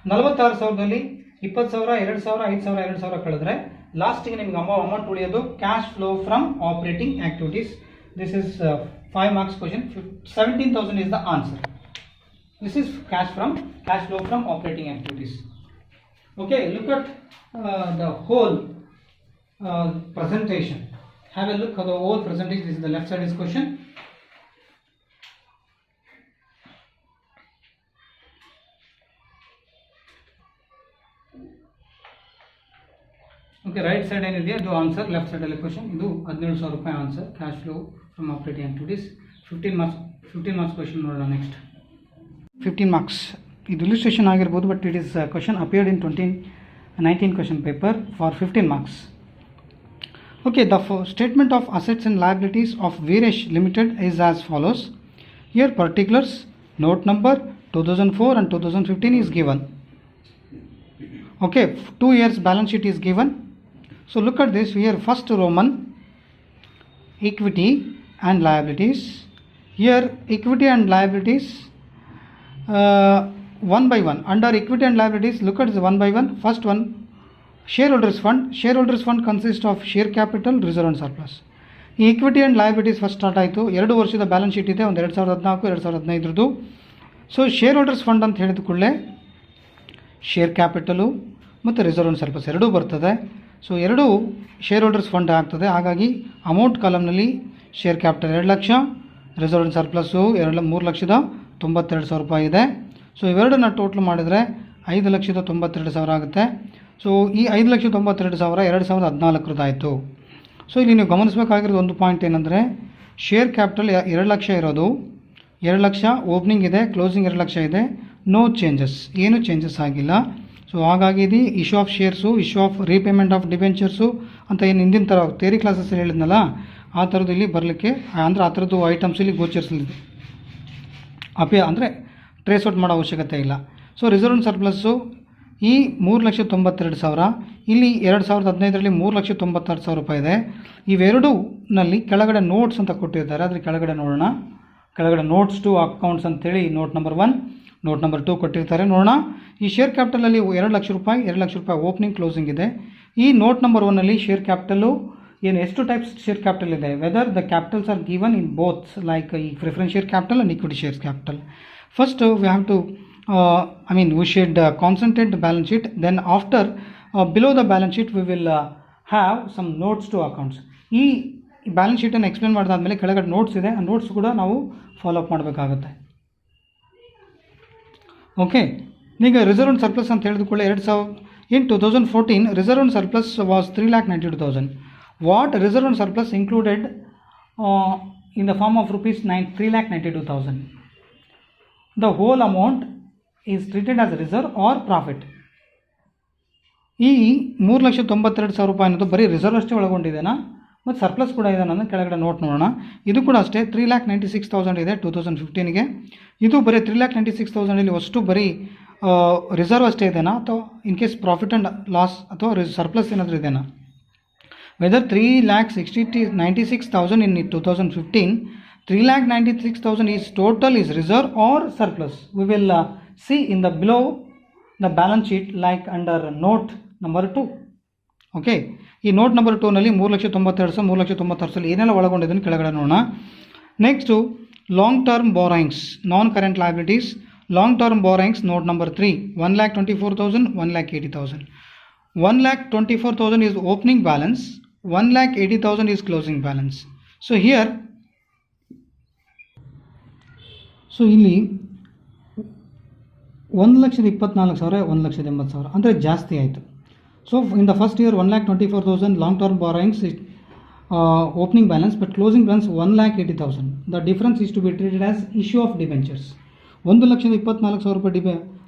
46,000ದಲ್ಲಿ 20,000, 2,000, 5,000, 2,000 ಕಳೆದ್ರೆ ಲಾಸ್ಟಿಗೆ ನಿಮಗೆ amount ಉಳಿಯೋದು cash flow from operating activities. This is 5 marks question. 17,000 is the answer. This is cash flow from operating activities. Okay, look at the whole presentation. Have a look at the whole presentation. This is the left side is question. Okay, right side ಏನಿದೆ ಅದು answer, left side ಅಲ್ಲಿ question. ಇದು 17,000 ರೂಪಾಯಿ answer, cash flow from operating activities. 15 marks question ನೋಡೋಣ. Next 15 marks ಇದು illustration ಆಗಿರ್ಬೋದು, but it is question appeared in 2019 question paper for 15 marks. Okay, the statement of assets and liabilities of Veeresh Limited is as follows. Here particulars, note number 2004 and 2015 is given. Okay, 2 years balance sheet is given. So look at this here. First Roman, equity and liabilities. Here equity and liabilities one by one. Under equity and liabilities, look at this one by one. First one, shareholders fund. Shareholders fund consists of share capital, reserve and surplus. ಈ equity and liabilities first start ಆಯಿತು. 2 ವರ್ಷದ balance sheet ಇದೆ, ಒಂದು 2014, 2015. So share holders fund ಅಂತ ಹೇಳಿದ ಕೂಡಲೇ share capital ಮತ್ತು reserve and surplus ಎರಡೂ ಬರ್ತದೆ. ಸೊ ಎರಡೂ ಶೇರ್ ಹೋಲ್ಡರ್ಸ್ ಫಂಡ್ ಆಗ್ತದೆ. ಹಾಗಾಗಿ ಅಮೌಂಟ್ ಕಾಲಮ್ನಲ್ಲಿ share capital 2 lakh, reserve and surplus 3,92,000 ರೂಪಾಯಿ ಇದೆ. ಸೊ ಇವೆರಡನ್ನ ಟೋಟಲ್ ಮಾಡಿದರೆ 5,92,000 ಆಗುತ್ತೆ. ಸೊ ಈ 5,92,000 2014 ಆಯಿತು. ಸೊ ಇಲ್ಲಿ ನೀವು ಗಮನಿಸಬೇಕಾಗಿರೋದು ಒಂದು ಪಾಯಿಂಟ್ ಏನಂದರೆ, ಶೇರ್ ಕ್ಯಾಪಿಟಲ್ 2 ಲಕ್ಷ ಇರೋದು, 2 ಲಕ್ಷ ಓಪನಿಂಗ್ ಇದೆ, ಕ್ಲೋಸಿಂಗ್ 2 ಲಕ್ಷ ಇದೆ, ನೋ ಚೇಂಜಸ್, ಏನು ಚೇಂಜಸ್ ಆಗಿಲ್ಲ. ಸೊ ಹಾಗಾಗಿ ಇದು issue of shares, issue of repayment of debentures ಅಂತ ಏನು ಹಿಂದಿನ ಥರ ಥಿಯರಿ ಕ್ಲಾಸಸ್ ಹೇಳಿದ್ನಲ್ಲ, ಆ ಥರದ್ದು ಇಲ್ಲಿ ಬರಲಿಕ್ಕೆ ಅಂದರೆ ಆ ಥರದ್ದು ಐಟಮ್ಸ್ ಇಲ್ಲಿ ಗೋಚರಿಸಲಿದೆ. ಅಂದರೆ ಟ್ರೇಸ್ ಔಟ್ ಮಾಡೋ ಅವಶ್ಯಕತೆ ಇಲ್ಲ. ಸೊ ರಿಸರ್ವ್ ಆ್ಯಂಡ್ ಸರ್ಪ್ಲಸ್ಸು ಈ 3,92,000, ಇಲ್ಲಿ 2015ರಲ್ಲಿ 3,96,000 ರೂಪಾಯಿ ಇದೆ. ಇವೆರಡೂನಲ್ಲಿ ಕೆಳಗಡೆ ನೋಟ್ಸ್ ಅಂತ ಕೊಟ್ಟಿದ್ದಾರೆ, ಅದ್ರ ಕೆಳಗಡೆ ನೋಡೋಣ. ಕೆಳಗಡೆ ನೋಟ್ಸ್ ಟು ಅಕೌಂಟ್ಸ್ ಅಂತೇಳಿ ನೋಟ್ ನಂಬರ್ 1, ನೋಟ್ ನಂಬರ್ 2 ಕೊಟ್ಟಿರ್ತಾರೆ. ನೋಡೋಣ. ಈ ಶೇರ್ ಕ್ಯಾಪಿಟಲಲ್ಲಿ 2 ಲಕ್ಷ ರೂಪಾಯಿ ಓಪನಿಂಗ್ ಕ್ಲೋಸಿಂಗ್ ಇದೆ. ಈ ನೋಟ್ ನಂಬರ್ 1ನಲ್ಲಿ ಶೇರ್ ಕ್ಯಾಪಿಟಲು ಏನು ಎಷ್ಟು ಟೈಪ್ಸ್ ಶೇರ್ ಕ್ಯಾಪಿಟಲ್ ಇದೆ, whether the capitals are given in both like ಈ preference share capital and equity share capital. First we have to we should concentrate the balance sheet. Then after below the balance sheet we will have some notes to accounts. ಈ balance ಶೀಟನ್ನು explain ಮಾಡಿದಾದ್ಮೇಲೆ ಕೆಳಗಡೆ notes ಇದೆ, ಆ notes ಕೂಡ ನಾವು follow up ಮಾಡಬೇಕಾಗುತ್ತೆ. Okay, ಈಗ ರಿಸರ್ವ್ ಆ್ಯಂಡ್ ಸರ್ಪ್ಲಸ್ ಅಂತ ಹೇಳಿದ್ಕೊಳ್ಳೆ 2014 reserve and surplus was 3,92,000. What reserve and surplus included in the form of rupees 3,92,000. The whole amount is treated as reserve or profit. ಈ 3,92,000 ರೂಪಾಯಿ ಅನ್ನೋದು ಬರೀ ರಿಸರ್ವ್ ಅಷ್ಟೇ ಒಳಗೊಂಡಿದೆನಾ ಮತ್ತು ಸರ್ಪ್ಲಸ್ ಕೂಡ ಇದೆ. ನನ್ನ ಕೆಳಗಡೆ ನೋಟ್ ನೋಡೋಣ. ಇದು ಕೂಡ ಅಷ್ಟೇ 3,96,000 ಇದೆ 2015ಗೆ. ಇದು ಬರೀ 3,96,000 ಇಲ್ಲಿ ಅಷ್ಟು ಬರೀ ರಿಸರ್ವ್ ಅಷ್ಟೇ ಇದೆನಾ ಅಥವಾ in case profit and loss ಅಥವಾ ಸರ್ಪ್ಲಸ್ ಏನಾದರೂ ಇದೆನಾ? Whether 3,96,000 in 2015, 3,96,000 is total is reserve or surplus. We will see in the below the balance sheet like under note number 2. Okay, ಈ ನೋಟ್ ನಂಬರ್ 2ನಲ್ಲಿ 3,92,000 3,96,000 ಏನೆಲ್ಲ ಒಳಗೊಂಡಿದ್ದನ್ನು ಕೆಳಗಡೆ ನೋಡೋಣ. Next long term borrowings, non current liabilities. Long term borrowings note number 3, 1,24,000 1,80,000. 1,24,000 is opening balance, 1,80,000 is closing balance. So here, so ಇಲ್ಲಿ 1,24,000 1,80,000 ಅಂದರೆ ಜಾಸ್ತಿ ಆಯಿತು. So in the first year 1,24,000 long term borrowings opening balance, but closing balance 1,80,000. The difference is to be treated as issue of debentures. 1,24,000 ರೂಪಾಯಿ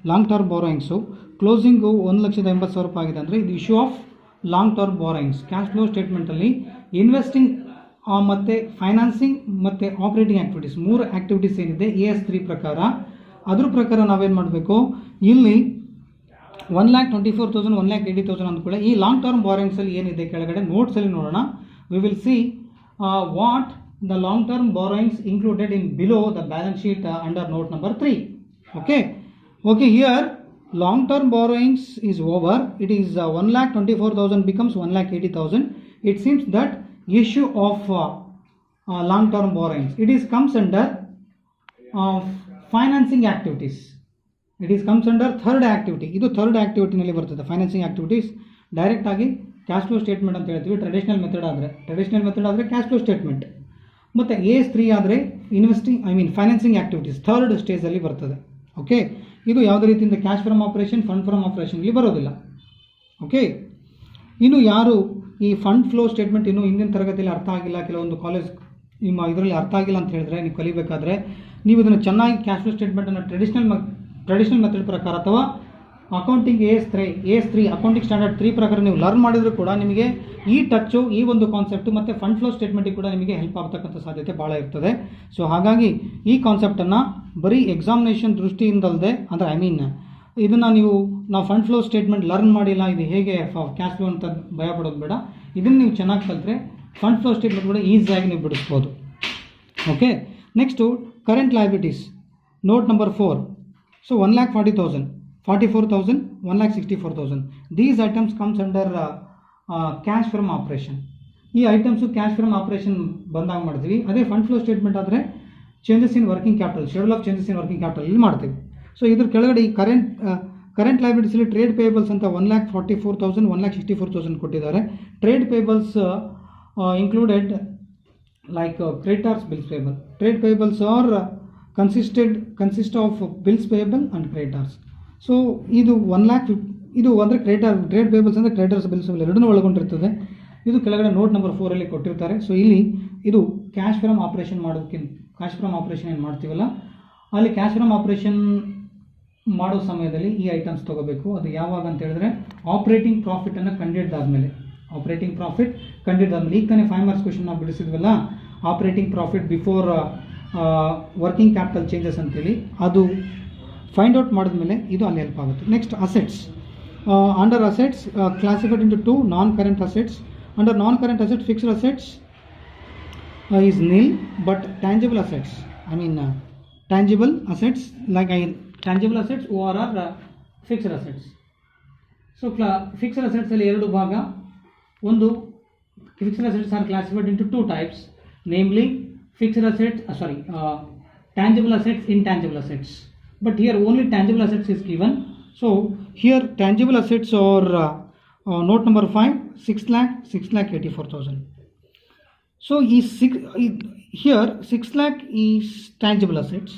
long term ಬಾರೋಯಿಂಗ್ಸು, closing 1,80,000 ರೂಪಾಯಿ ಆಗಿದೆ ಅಂದರೆ ಇದು issue of long term borrowings. Cash flow ಸ್ಟೇಟ್ಮೆಂಟಲ್ಲಿ investing ಮತ್ತು financing ಮತ್ತು operating activities 3 activities ಏನಿದೆ AS3 ಪ್ರಕಾರ, ಅದ್ರ ಪ್ರಕಾರ ನಾವೇನು ಮಾಡಬೇಕು, ಇಲ್ಲಿ 1,24,000 1,80,000 ಅಂದ್ಕೊಳ್ಳಿ. ಈ ಲಾಂಗ್ ಟರ್ಮ್ ಬಾರೋಯಿಂಗ್ಸಲ್ಲಿ ಏನಿದೆ ಕೆಳಗಡೆ ನೋಟ್ಸಲ್ಲಿ ನೋಡೋಣ. We will see what the long term borrowings included in below the balance sheet under note number 3. Okay, here long term borrowings is over. It is 1,24,000 becomes 1,80,000. It seems that issue of long term borrowings, it is comes under financing activities. It is comes under third activity. ಇದು third activity ನಲ್ಲಿ ಬರ್ತದೆ. Financing activities direct ಆಗಿ cash flow statement ಅಂತ ಹೇಳ್ತೀವಿ. Traditional method ಆದರೆ cash flow statement. ಮತ್ತು AS3 ಆದರೆ financing activities third ಸ್ಟೇಜಲ್ಲಿ ಬರ್ತದೆ. ಓಕೆ, ಇದು ಯಾವುದೇ ರೀತಿಯಿಂದ cash from operation, fund from ಆಪರೇಷನ್ಲಿ ಬರೋದಿಲ್ಲ. ಓಕೆ, ಇನ್ನು ಯಾರು ಈ ಫಂಡ್ ಫ್ಲೋ ಸ್ಟೇಟ್ಮೆಂಟ್ ಇನ್ನೂ ಹಿಂದಿನ ತರಗತಿಯಲ್ಲಿ ಅರ್ಥ ಆಗಿಲ್ಲ, ಕೆಲವೊಂದು ಕಾಲೇಜ್ ನಿಮ್ಮ ಇದರಲ್ಲಿ ಅರ್ಥ ಆಗಿಲ್ಲ ಅಂತ ಹೇಳಿದ್ರೆ, ನೀವು ಕಲಿಬೇಕಾದ್ರೆ ನೀವು ಇದನ್ನು ಚೆನ್ನಾಗಿ ಕ್ಯಾಶ್ ಫ್ಲೋ ಸ್ಟೇಟ್ಮೆಂಟನ್ನು ಟ್ರೆಡಿಷನಲ್ ಮೆಥಡ್ ಪ್ರಕಾರ ಅಥವಾ ಅಕೌಂಟಿಂಗ್ AS3 ಅಕೌಂಟಿಂಗ್ ಸ್ಟ್ಯಾಂಡರ್ಡ್ 3 ಪ್ರಕಾರ ನೀವು ಲರ್ನ್ ಮಾಡಿದರೂ ಕೂಡ ನಿಮಗೆ ಈ ಟಚ್ಚು, ಈ ಒಂದು ಕಾನ್ಸೆಪ್ಟು ಮತ್ತು ಫಂಡ್ ಫ್ಲೋ ಸ್ಟೇಟ್ಮೆಂಟಿಗೆ ಕೂಡ ನಿಮಗೆ ಹೆಲ್ಪ್ ಆಗ್ತಕ್ಕಂಥ ಸಾಧ್ಯತೆ ಭಾಳ ಇರ್ತದೆ. ಸೊ ಹಾಗಾಗಿ ಈ ಕಾನ್ಸೆಪ್ಟನ್ನು ಬರೀ ಎಕ್ಸಾಮಿನೇಷನ್ ದೃಷ್ಟಿಯಿಂದಲ್ಲದೆ, ಅಂದರೆ ಇದನ್ನು ನಾವು ಫಂಡ್ ಫ್ಲೋ ಸ್ಟೇಟ್ಮೆಂಟ್ ಲರ್ನ್ ಮಾಡಿಲ್ಲ, ಇದು ಹೇಗೆ ಕ್ಯಾಶ್ ಫ್ಲೋ ಅಂತ ಭಯ ಪಡೋದು ಬೇಡ. ಇದನ್ನು ನೀವು ಚೆನ್ನಾಗಿ ಕಲಿತ್ರೆ ಫಂಡ್ ಫ್ಲೋ ಸ್ಟೇಟ್ಮೆಂಟ್ ಕೂಡ ಈಸಿಯಾಗಿ ನೀವು ಬಿಡಿಸ್ಬೋದು. Okay, next current liabilities note number 4. So 1,40,000 44,000 1,64,000. These items comes under cash from operation. ಈ ಐಟಮ್ಸು ಕ್ಯಾಶ್ ಫ್ರಮ್ ಆಪರೇಷನ್ ಬಂದಾಗ ಮಾಡ್ತೀವಿ. ಅದೇ ಫಂಡ್ ಫ್ಲೋ ಸ್ಟೇಟ್ಮೆಂಟ್ ಆದರೆ changes in working capital, schedule of changes in working capital ಇಲ್ಲಿ ಮಾಡ್ತೀವಿ. So ಇದ್ರ ಕೆಳಗಡೆ ಈ ಕರೆಂಟ್ ಲಯಬಿಲಿಟೀಸಲ್ಲಿ ಟ್ರೇಡ್ ಪೇಬಲ್ಸ್ ಅಂತ 1,44,000 1,64,000 ಕೊಟ್ಟಿದ್ದಾರೆ. Trade payables included like creditors, bills payable. Trade payables are consist of bills payable and creditors. So ಇದು 1,00,000 ಇದು ಅಂದರೆ ಟ್ರೇಡ್ ಪೇಬಲ್ಸ್ ಅಂದರೆ ಕ್ರೆಡಿಟರ್ಸ್, ಬಿಲ್ಸ್ ಪೇಬಲ್ ಎರಡನ್ನೂ ಒಳಗೊಂಡಿರ್ತದೆ. ಇದು ಕೆಳಗಡೆ ನೋಟ್ ನಂಬರ್ 4 ಕೊಟ್ಟಿರ್ತಾರೆ. ಸೊ ಇಲ್ಲಿ ಇದು ಕ್ಯಾಶ್ ಫ್ರಮ್ ಆಪರೇಷನ್ ಮಾಡೋದಕ್ಕಿಂತ ಕ್ಯಾಶ್ ಫ್ರಮ್ ಆಪರೇಷನ್ ಏನು ಮಾಡ್ತೀವಲ್ಲ ಅಲ್ಲಿ ಕ್ಯಾಶ್ ಫ್ರಮ್ ಆಪರೇಷನ್ ಮಾಡೋ ಸಮಯದಲ್ಲಿ ಈ ಐಟಮ್ಸ್ ತೊಗೋಬೇಕು. ಅದು ಯಾವಾಗ ಅಂತ ಹೇಳಿದ್ರೆ ಆಪ್ರೇಟಿಂಗ್ ಪ್ರಾಫಿಟನ್ನು ಕಂಡಿಡ್ದಾದ್ಮೇಲೆ ಈಗ ತಾನೇ 5 ಮಾರ್ಕ್ಸ್ ಕ್ವೆಶನ್ ನಾವು ಬಿಡಿಸಿದ್ವಲ್ಲ, operating profit before working capital changes ಅಂತೇಳಿ, ಅದು ಫೈಂಡ್ ಔಟ್ ಮಾಡಿದ್ಮೇಲೆ ಇದು ಅಲ್ಲಿ ಹೆಲ್ಪ್ ಆಗುತ್ತೆ. Next assets. Under assets classified into 2 non current assets. Under non current assets fixed assets is nil, but tangible assets, tangible assets like tangible assets or fixed assets. So fixed assets ಅಲ್ಲಿ ಎರಡು ಭಾಗ. ಒಂದು, fixed assets are classified into 2 types, namely fixed assets tangible assets, intangible assets. But here only tangible assets is given. So here tangible assets are note number 5, 6,84,000. So here 6 lakh is tangible assets.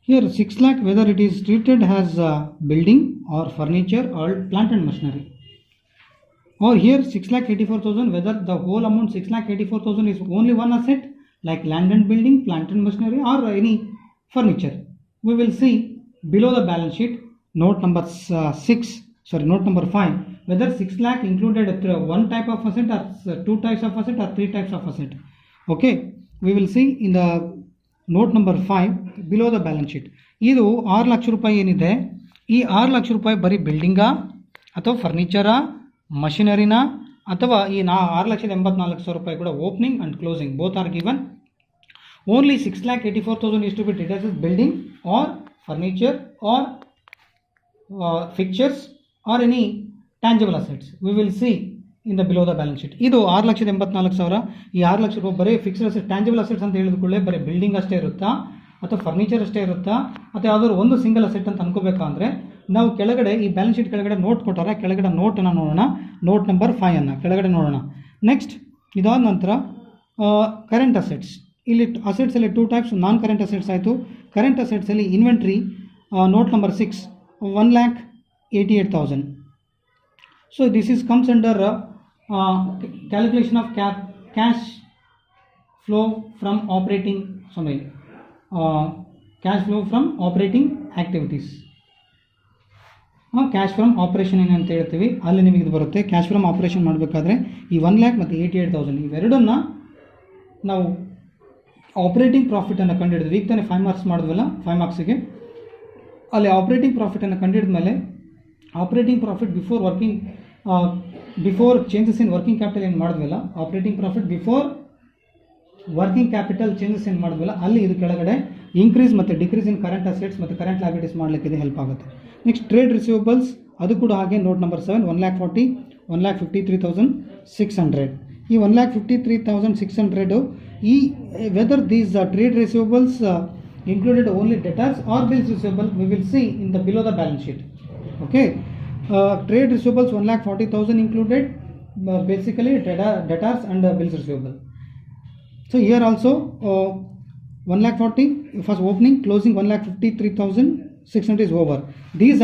Here 6 lakh whether it is treated as building or furniture or plant and machinery. Or here 6,84,000 whether the whole amount 6,84,000 is only one asset like land and building, plant and machinery or any furniture. We will see below the balance sheet note number 5. whether 6 lakh included one type of asset or two types of asset or three types of asset. Okay, we will see in the note number 5 below the balance sheet. ಇದು 6 ಲಕ್ಷ ರೂಪಾಯಿ ಏನಿದೆ, ಈ 6 ಲಕ್ಷ ರೂಪಾಯಿ ಬರೀ ಬಿಲ್ಡಿಂಗಾ ಅಥವಾ ಫರ್ನಿಚರಾ, ಮಷಿನರಿನಾ, ಅಥವಾ ಈ 6,84,000 ರೂಪಾಯಿ ಕೂಡ opening and closing both are given. Only 6,84,000 is to be treated as building or furniture or fixtures or any tangible assets. We will see in the below the balance sheet. ಇದು 6,84,000. ಈ 6 ಲಕ್ಷ ರೂಪಾಯಿ ಬರೀ ಫಿಕ್ಸ್ಡ್ ಅಸೆಟ್ ಟ್ಯಾಂಜಿಬಲ್ ಅಸೆಟ್ಸ್ ಅಂತ ಹೇಳಿದ್ಕೊಳ್ಳೆ ಬರೀ building ಅಷ್ಟೇ ಇರುತ್ತಾ ಅಥವಾ furniture ಅಷ್ಟೇ ಇರುತ್ತಾ ಅಥವಾ ಯಾವುದಾದ್ರು ಒಂದು ಸಿಂಗಲ್ ಅಸೆಟ್ ಅಂತ ಅನ್ಕೋಬೇಕಂದ್ರೆ ನಾವು ಕೆಳಗಡೆ ಈ ಬ್ಯಾಲೆನ್ಸ್ ಶೀಟ್ ಕೆಳಗಡೆ ನೋಟ್ ಕೊಟ್ಟಾರೆ, ಕೆಳಗಡೆ ನೋಟನ್ನು ನೋಡೋಣ. ನೋಟ್ ನಂಬರ್ 5 ಅನ್ನು ಕೆಳಗಡೆ ನೋಡೋಣ. ನೆಕ್ಸ್ಟ್ ಇದಾದ ನಂತರ ಕರೆಂಟ್ ಅಸೆಟ್ಸ್. ಇಲ್ಲಿ ಅಸೆಟ್ಸಲ್ಲಿ two types, non current assets ಆಯಿತು. ಕರೆಂಟ್ ಅಸೆಟ್ಸಲ್ಲಿ inventory note number 6 1,88,000. So this is comes under calculation of cash flow from operating cash flow from operating activities. Cash from operation ಏನಂತ ಹೇಳ್ತೀವಿ ಅಲ್ಲಿ ನಿಮಗೆ ಇದು ಬರುತ್ತೆ. ಕ್ಯಾಶ್ ಫ್ರಮ್ ಆಪರೇಷನ್ ಮಾಡಬೇಕಾದ್ರೆ ಈ 1 lakh ಮತ್ತು 88,000 ಇವೆರಡನ್ನು ನಾವು ಆಪರೇಟಿಂಗ್ ಪ್ರಾಫಿಟನ್ನು ಕಂಡುಹಿಡಿದ್ವಿ. ಈಗ ತಾನೇ 5 ಮಾರ್ಕ್ಸ್ ಮಾಡಿದ್ವಲ್ಲ, 5 ಮಾರ್ಕ್ಸಿಗೆ ಅಲ್ಲಿ ಆಪರೇಟಿಂಗ್ ಪ್ರಾಫಿಟನ್ನು ಕಂಡುಹಿಡಿದ ಮೇಲೆ operating profit before changes in working capital ಏನು ಮಾಡಿದ್ವಲ್ಲ, operating profit before working capital changes ಏನು ಮಾಡಿದ್ವಲ್ಲ ಅಲ್ಲಿ ಇದು ಕೆಳಗಡೆ ಇನ್ಕ್ರೀಸ್ ಮತ್ತು ಡಿಕ್ರೀಸ್ ಇನ್ ಕರೆಂಟ್ ಅಸೆಟ್ಸ್ ಮತ್ತು ಕರೆಂಟ್ ಲಯಬಿಲಿಟೀಸ್ ಮಾಡಲಿಕ್ಕೆ ಇದು ಹೆಲ್ಪ್ ಆಗುತ್ತೆ. ನೆಕ್ಸ್ಟ್ ಟ್ರೇಡ್ ರಿಸೀವಬಲ್ಸ್, ಅದು ಕೂಡ ಹಾಗೆ ನೋಟ್ ನಂಬರ್ 7 1,53,600. ಈ 1,53,600 ಈ whether these trade receivables included only debtors or bills receivable, we will see in the below the balance sheet. Okay, trade receivables 1,40,000 included basically debtors and bills receivable. So here also 1,40,000 first opening, closing 1,53,600 is over. These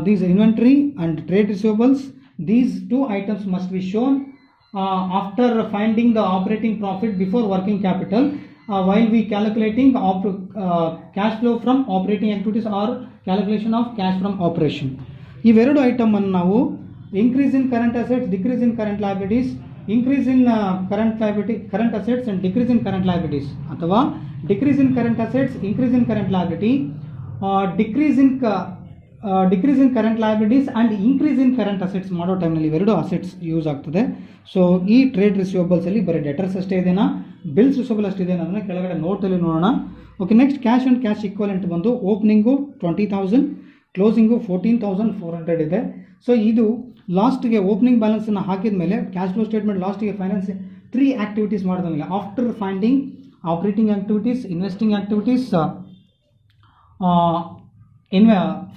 these inventory and trade receivables, these two items must be shown after finding the operating profit before working capital. While we calculating cash flow from operating activities or calculation of cash from operation. ಇವೆರಡು item ಅನ್ನು ನಾವು increase in current assets, decrease in current liabilities, increase in current assets and decrease in current liabilities, ಅಥವಾ decrease in current assets, increase in current liability, decrease in current liabilities and increase in current assets ಮಾಡೋ ಟೈಮ್ನಲ್ಲಿ ಇವೆರಡು assets use ಆಗ್ತದೆ. So ಈ trade receivables ಅಲ್ಲಿ ಬರೀ debtors ಅಷ್ಟೇ ಇದೆನಾ, ಬಿಲ್ಸ್ ರಿಸೀವಬಲ್ ಅಷ್ಟೇ ಇದೆ ಅನ್ನೋದನ್ನ ಕೆಳಗಡೆ ನೋಟಲ್ಲಿ ನೋಡೋಣ. Okay, next cash and cash equivalent ಬಂದು ಓಪನಿಂಗು 20,000, ಕ್ಲೋಸಿಂಗು 14,400 ಇದೆ. ಸೊ ಇದು ಲಾಸ್ಟ್ಗೆ ಓಪನಿಂಗ್ ಬ್ಯಾಲೆನ್ಸನ್ನು ಹಾಕಿದ ಮೇಲೆ ಕ್ಯಾಶ್ ಫ್ಲೋ ಸ್ಟೇಟ್ಮೆಂಟ್ ಲಾಸ್ಟಿಗೆ ಫೈನಾನ್ಸ್ 3 ಆಕ್ಟಿವಿಟೀಸ್ ಮಾಡಿದ ಮೇಲೆ after finding operating activities, investing activities,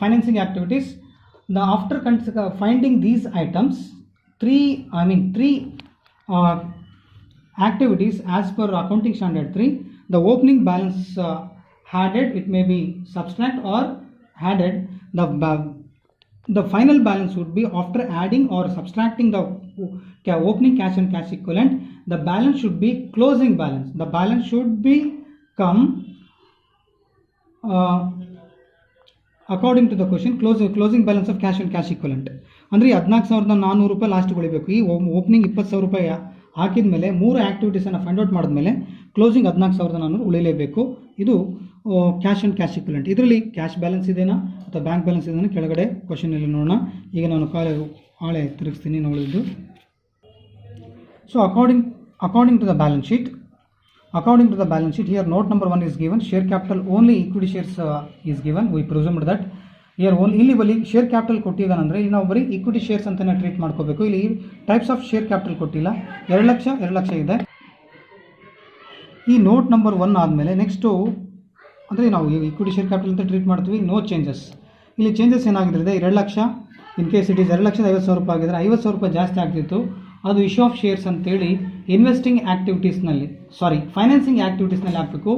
financing activities, after finding these items, three activities as per accounting standard 3, the opening balance added, it may be subtract or added. The final balance would be after adding or subtracting the opening cash and cash equivalent, the balance should be closing balance. The balance should be come according to the question closing balance of cash and cash equivalent. ಅಂದರೆ 14,400 ರೂಪಾಯಿ last ಉಳಿಬೇಕು. ಈ opening 20,000 ರೂಪಾಯಿ ಹಾಕಿದ ಮೇಲೆ 3 ಆ್ಯಕ್ಟಿವಿಟೀಸನ್ನು find out ಮಾಡಿದ್ಮೇಲೆ closing 14,400 ಉಳಿಲೇಬೇಕು. ಇದು cash and cash equivalent. ಇದರಲ್ಲಿ ಕ್ಯಾಶ್ ಬ್ಯಾಲೆನ್ಸ್ ಇದೆನಾ ಅಥವಾ ಬ್ಯಾಂಕ್ ಬ್ಯಾಲೆನ್ಸ್ ಇದೆನಾ ಕೆಳಗಡೆ ಕ್ವಶನಲ್ಲಿ ನೋಡೋಣ. ಈಗ ನಾನು ಹಾಳೆ ತಿರುಗಿಸ್ತೀನಿ ನೋಡಿದ್ದು. So according to the balance sheet, here note number 1 is given. Share capital only equity shares is given. We presumed that here only ಇಲ್ಲಿ ಬಲಿ ಶೇರ್ ಕ್ಯಾಪಿಟಲ್ ಕೊಟ್ಟಿದ್ದಾನಂದ್ರೆ ಇಲ್ಲಿ ನಾವು ಬರೀ ಈಕ್ವಿಟಿ ಶೇರ್ಸ್ ಅಂತಾನೆ ಟ್ರೀಟ್ ಮಾಡ್ಕೋಬೇಕು. ಇಲ್ಲಿ ಟೈಪ್ಸ್ ಆಫ್ ಶೇರ್ ಕ್ಯಾಪಿಟಲ್ ಕೊಟ್ಟಿಲ್ಲ. 2 ಲಕ್ಷ ಇದೆ. ಈ ನೋಟ್ ನಂಬರ್ 1 ಆದಮೇಲೆ ನೆಕ್ಸ್ಟು ಅಂದರೆ ನಾವು ಈಕ್ವಿಟಿ ಶೇರ್ ಕ್ಯಾಪಿಟಲ್ ಅಂತ ಟ್ರೀಟ್ ಮಾಡ್ತೀವಿ. No changes. ಇಲ್ಲಿ ಚೇಂಜಸ್ ಏನಾಗಿದ್ರೆ 2 ಲಕ್ಷ ಇನ್ ಕೇಸ್ ಇಟ್ ಈಸ್ 2,50,000 ರೂಪಾಯಿ ಆಗಿದ್ರೆ 50,000 ರೂಪಾಯಿ ಜಾಸ್ತಿ ಆಗ್ತಿತ್ತು. ಅದು ಇಶ್ಯೂ ಆಫ್ ಶೇರ್ಸ್ ಅಂತೇಳಿ ಫೈನಾನ್ಸಿಂಗ್ ಆ್ಯಕ್ಟಿವಿಟೀಸ್ನಲ್ಲಿ ಹಾಕಬೇಕು.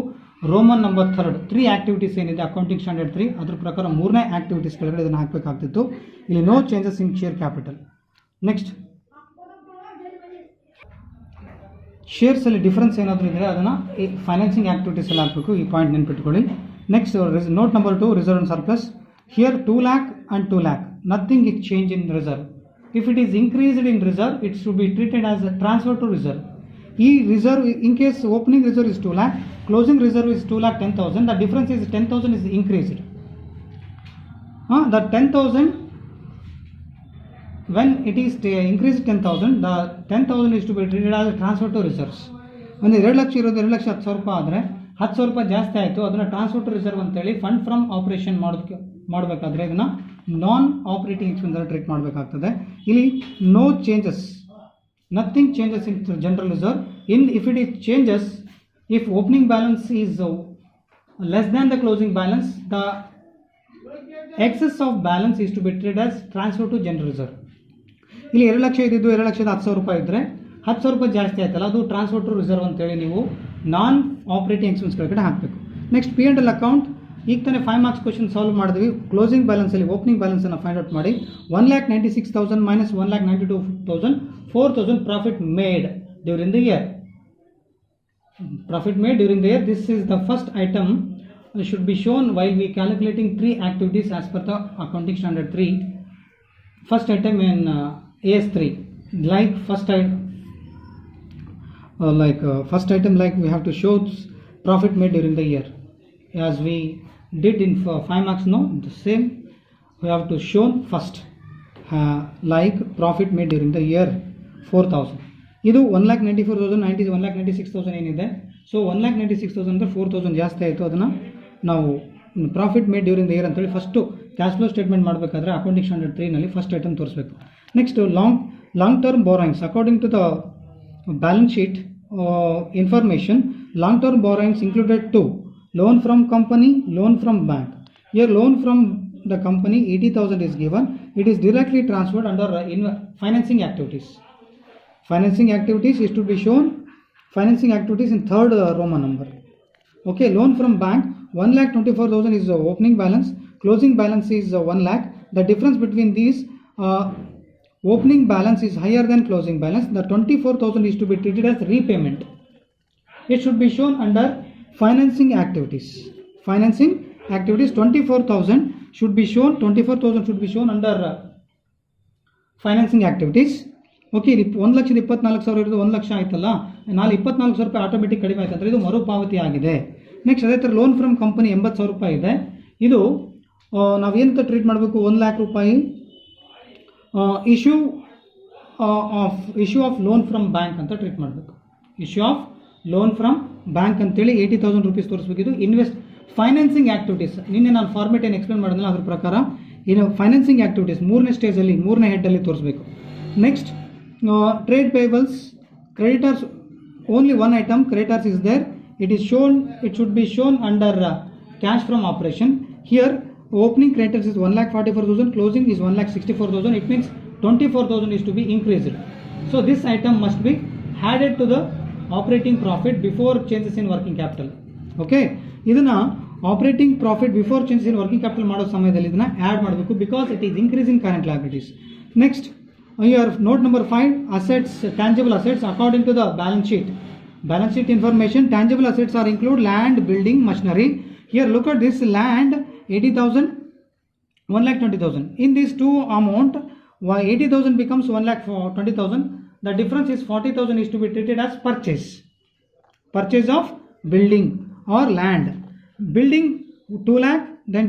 ರೋಮನ್ ನಂಬರ್ 3 ಆ್ಯಕ್ಟಿವಿಟೀಸ್ ಏನಿದೆ ಅಕೌಂಟಿಂಗ್ ಸ್ಟ್ಯಾಂಡರ್ಡ್ 3 ಅದ್ರ ಪ್ರಕಾರ 3ನೇ ಆ್ಯಕ್ಟಿವಿಟೀಸ್ ಕೆಳಗಡೆ ಇದನ್ನು ಹಾಕಬೇಕಾಗ್ತಿತ್ತು. ಇಲ್ಲಿ no changes in share capital. Next ಶೇರ್ಸಲ್ಲಿ ಡಿಫ್ರೆನ್ಸ್ ಏನಾದರೂ ಇದ್ದರೆ ಅದನ್ನು ಫೈನಾನ್ಸಿಂಗ್ ಆ್ಯಕ್ಟಿವಿಟೀಸಲ್ಲಿ ಹಾಕಬೇಕು. ಈ ಪಾಯಿಂಟ್ ನೆನ್ಪಿಟ್ಕೊಳ್ಳಿ. Next note number 2 reserve and surplus. Here 2 lakh and 2 lakh nothing is changed in reserve. If it is increased in reserve, it should be treated as a transfer to reserve. Reserve, in case opening reserve is 2 lakh, closing reserve is 2,10,000, the difference is 10,000 is increased. The 10,000, when it is increased 10,000, the 10,000 is to be treated as a transfer to reserves. ಒಂದು 2 ಲಕ್ಷ ಇರೋದು 2 ಲಕ್ಷ 10,000 ರೂಪಾಯಿ ಆದರೆ 10,000 ರೂಪಾಯಿ ಜಾಸ್ತಿ ಆಯಿತು, ಅದನ್ನು transfer to reserve ಅಂತೇಳಿ fund from operation ಮಾಡಬೇಕಾದ್ರೆ ಇದನ್ನು ನಾನ್ ಆಪರೇಟಿಂಗ್ ಎಕ್ಸ್ಪೆನ್ಸ್ ಟ್ರೀಟ್ ಮಾಡಬೇಕಾಗ್ತದೆ. ಇಲ್ಲಿ no changes, nothing changes in general reserve. If it is changes, if opening balance is less than the closing balance, the excess of balance is to be treated as transfer to general reserve. ಇಲ್ಲಿ 2 ಲಕ್ಷ ಇದ್ದಿದ್ದು 2 ಲಕ್ಷದ 10,000 ರೂಪಾಯಿ ಇದ್ದರೆ 10,000 ರೂಪಾಯಿ ಜಾಸ್ತಿ ಆಯ್ತಲ್ಲ, ಅದು transfer to reserve ಅಂತೇಳಿ ನೀವು ನಾನ್ ಆಪರೇಟಿಂಗ್ ಎಕ್ಸ್ಪೆನ್ಸ್ ಕಡೆ ಹಾಕಬೇಕು. Next P&L account. ಈಗ ತಾನೇ 5 ಮಾರ್ಕ್ಸ್ ಕ್ವಶನ್ ಸಾಲ್ವ್ ಮಾಡಿದ್ವಿ. ಕ್ಲೋಸಿಂಗ್ ಬ್ಯಾಲೆನ್ಸಲ್ಲಿ ಓಪನಿಂಗ್ ಬ್ಯಾಲೆನ್ಸನ್ನು ಫೈಂಡ್ ಔಟ್ ಮಾಡಿ 1,96,000 minus 1,92,000, 4,000 profit made during the year. Profit made during the year. This is the first item should be shown while we calculating 3 activities as per the accounting standard 3. First item in AS3, like first item like we have to show profit made during the year, as we did in 5 marks. No, the same we have to show first, like profit made during the year 4,000. ಇದು 1,94,090 1,96,000 ಏನಿದೆ. So 1,96,000 ಅಂದರೆ 4,000 ಜಾಸ್ತಿ ಆಯಿತು, ಅದನ್ನು ನಾವು profit made during the year ಅಂತೇಳಿ first cash flow statement ಮಾಡಬೇಕಾದ್ರೆ accounting standard 3ನಲ್ಲಿ ಫಸ್ಟ್ ಐಟಮ್ ತೋರಿಸಬೇಕು. Next long term borrowings. According to the balance sheet information, long term borrowings included 2: loan from company, loan from bank. Here loan from the company 80,000 is given. It is directly transferred under financing activities. Financing activities is to be shown, financing activities in third Roman number. Okay, loan from bank 1,24,000 is the opening balance, closing balance is 1 lakh. The difference between these opening balance is higher than closing balance. The 24,000 is to be treated as repayment. It should be shown under financing activities. Financing activities 24,000 should be shown. 24,000 should be shown under financing activities. Okay, 1,24,000 ಇರೋದು 1 ಲಕ್ಷ ಆಯ್ತಲ್ಲ, 24,000 ರೂಪಾಯಿ automatic ಕಡಿಮೆ ಆಯ್ತು ಅಂದರೆ ಇದು ಮರುಪಾವತಿ ಆಗಿದೆ. Next ಅದೇ ಥರ ಲೋನ್ ಫ್ರಮ್ ಕಂಪನಿ 80,000 ರೂಪಾಯಿ ಇದೆ. ಇದು ನಾವೇನಂತ ಟ್ರೀಟ್ ಮಾಡಬೇಕು, 1 ಲ್ಯಾಕ್ ರೂಪಾಯಿ issue of lone from bank ಅಂತ ಟ್ರೀಟ್ ಮಾಡಬೇಕು. Issue of lone from bank ಅಂತೇಳಿ 80,000 ರೂಪೀಸ್ ತೋರಿಸ್ಬೇಕಿದ್ದು. ಫೈನಾನ್ಸಿಂಗ್ ಆ್ಯಕ್ಟಿವಿಟೀಸ್ ನಿನ್ನೆ ನಾನು ಫಾರ್ಮೇಟ್ ಏನು ಎಕ್ಸ್ಪ್ಲೇನ್ ಮಾಡಿದ್ನಲ್ಲ ಅದ್ರ ಪ್ರಕಾರ ಇನ್ನು ಫೈನಾನ್ಸಿಂಗ್ ಆ್ಯಕ್ಟಿವಿಟೀಸ್ 3ನೇ ಸ್ಟೇಜಲ್ಲಿ 3ನೇ ಹೆಡ್ಡಲ್ಲಿ ತೋರಿಸಬೇಕು. Next trade payables, creditors, only one item creditors is there. It should be shown under cash from operation. Here opening creditors is 1,44,000, closing is 1,64,000. It means 24,000 is to be increased. So this item must be added to the operating profit before changes in working capital. Okay, ಇದನ್ನ operating profit before changes in working capital ಮಾಡೋ ಸಮಯದಲ್ಲಿ ಇದನ್ನ add ಮಾಡಬೇಕು, because it is increasing current liabilities. Next here note number 5, assets, tangible assets according to the balance sheet information. Tangible assets are include land, building, machinery. Here look at this, land 80,000, 1,20,000. in these two amount 80,000 becomes 1,20,000. the difference is 40,000 is to be treated as purchase of building or land. Building 2 lakh, then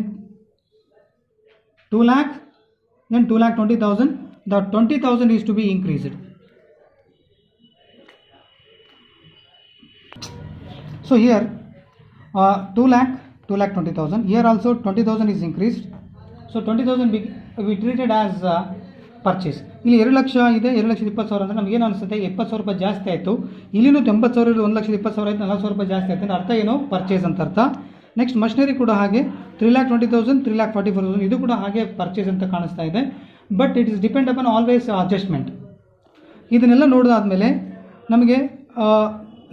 2 lakh, then 2,20,000. The 20,000 is to be increased. So here 2,20,000. Here also 20,000 is increased. So 20,000 we treated as purchase. ಇಲ್ಲಿ 2 ಲಕ್ಷ ಇದೆ, 2,20,000 ಅಂದರೆ ನಮಗೇನು ಅನಿಸುತ್ತೆ, 70,000 ರೂಪಾಯಿ ಜಾಸ್ತಿ ಆಯಿತು. ಇಲ್ಲಿನೂ 80,000 1,20,000 ಆಯಿತು, 40,000 ರೂಪಾಯಿ ಜಾಸ್ತಿ ಆಯಿತು ಅಂದರೆ ಅರ್ಥ ಏನು, ಪರ್ಚೇಸ್ ಅಂತ ಅರ್ಥ. ನೆಕ್ಸ್ಟ್ ಮಷಿನರಿ ಕೂಡ ಹಾಗೆ 3,20,000, 3,44,000 ಇದು ಕೂಡ ಹಾಗೆ ಪರ್ಚೇಸ್ ಅಂತ ಕಾಣಿಸ್ತಾ ಇದೆ. But it is depend upon always adjustment. ಇದನ್ನೆಲ್ಲ ನೋಡಿದಾದ್ಮೇಲೆ ನಮಗೆ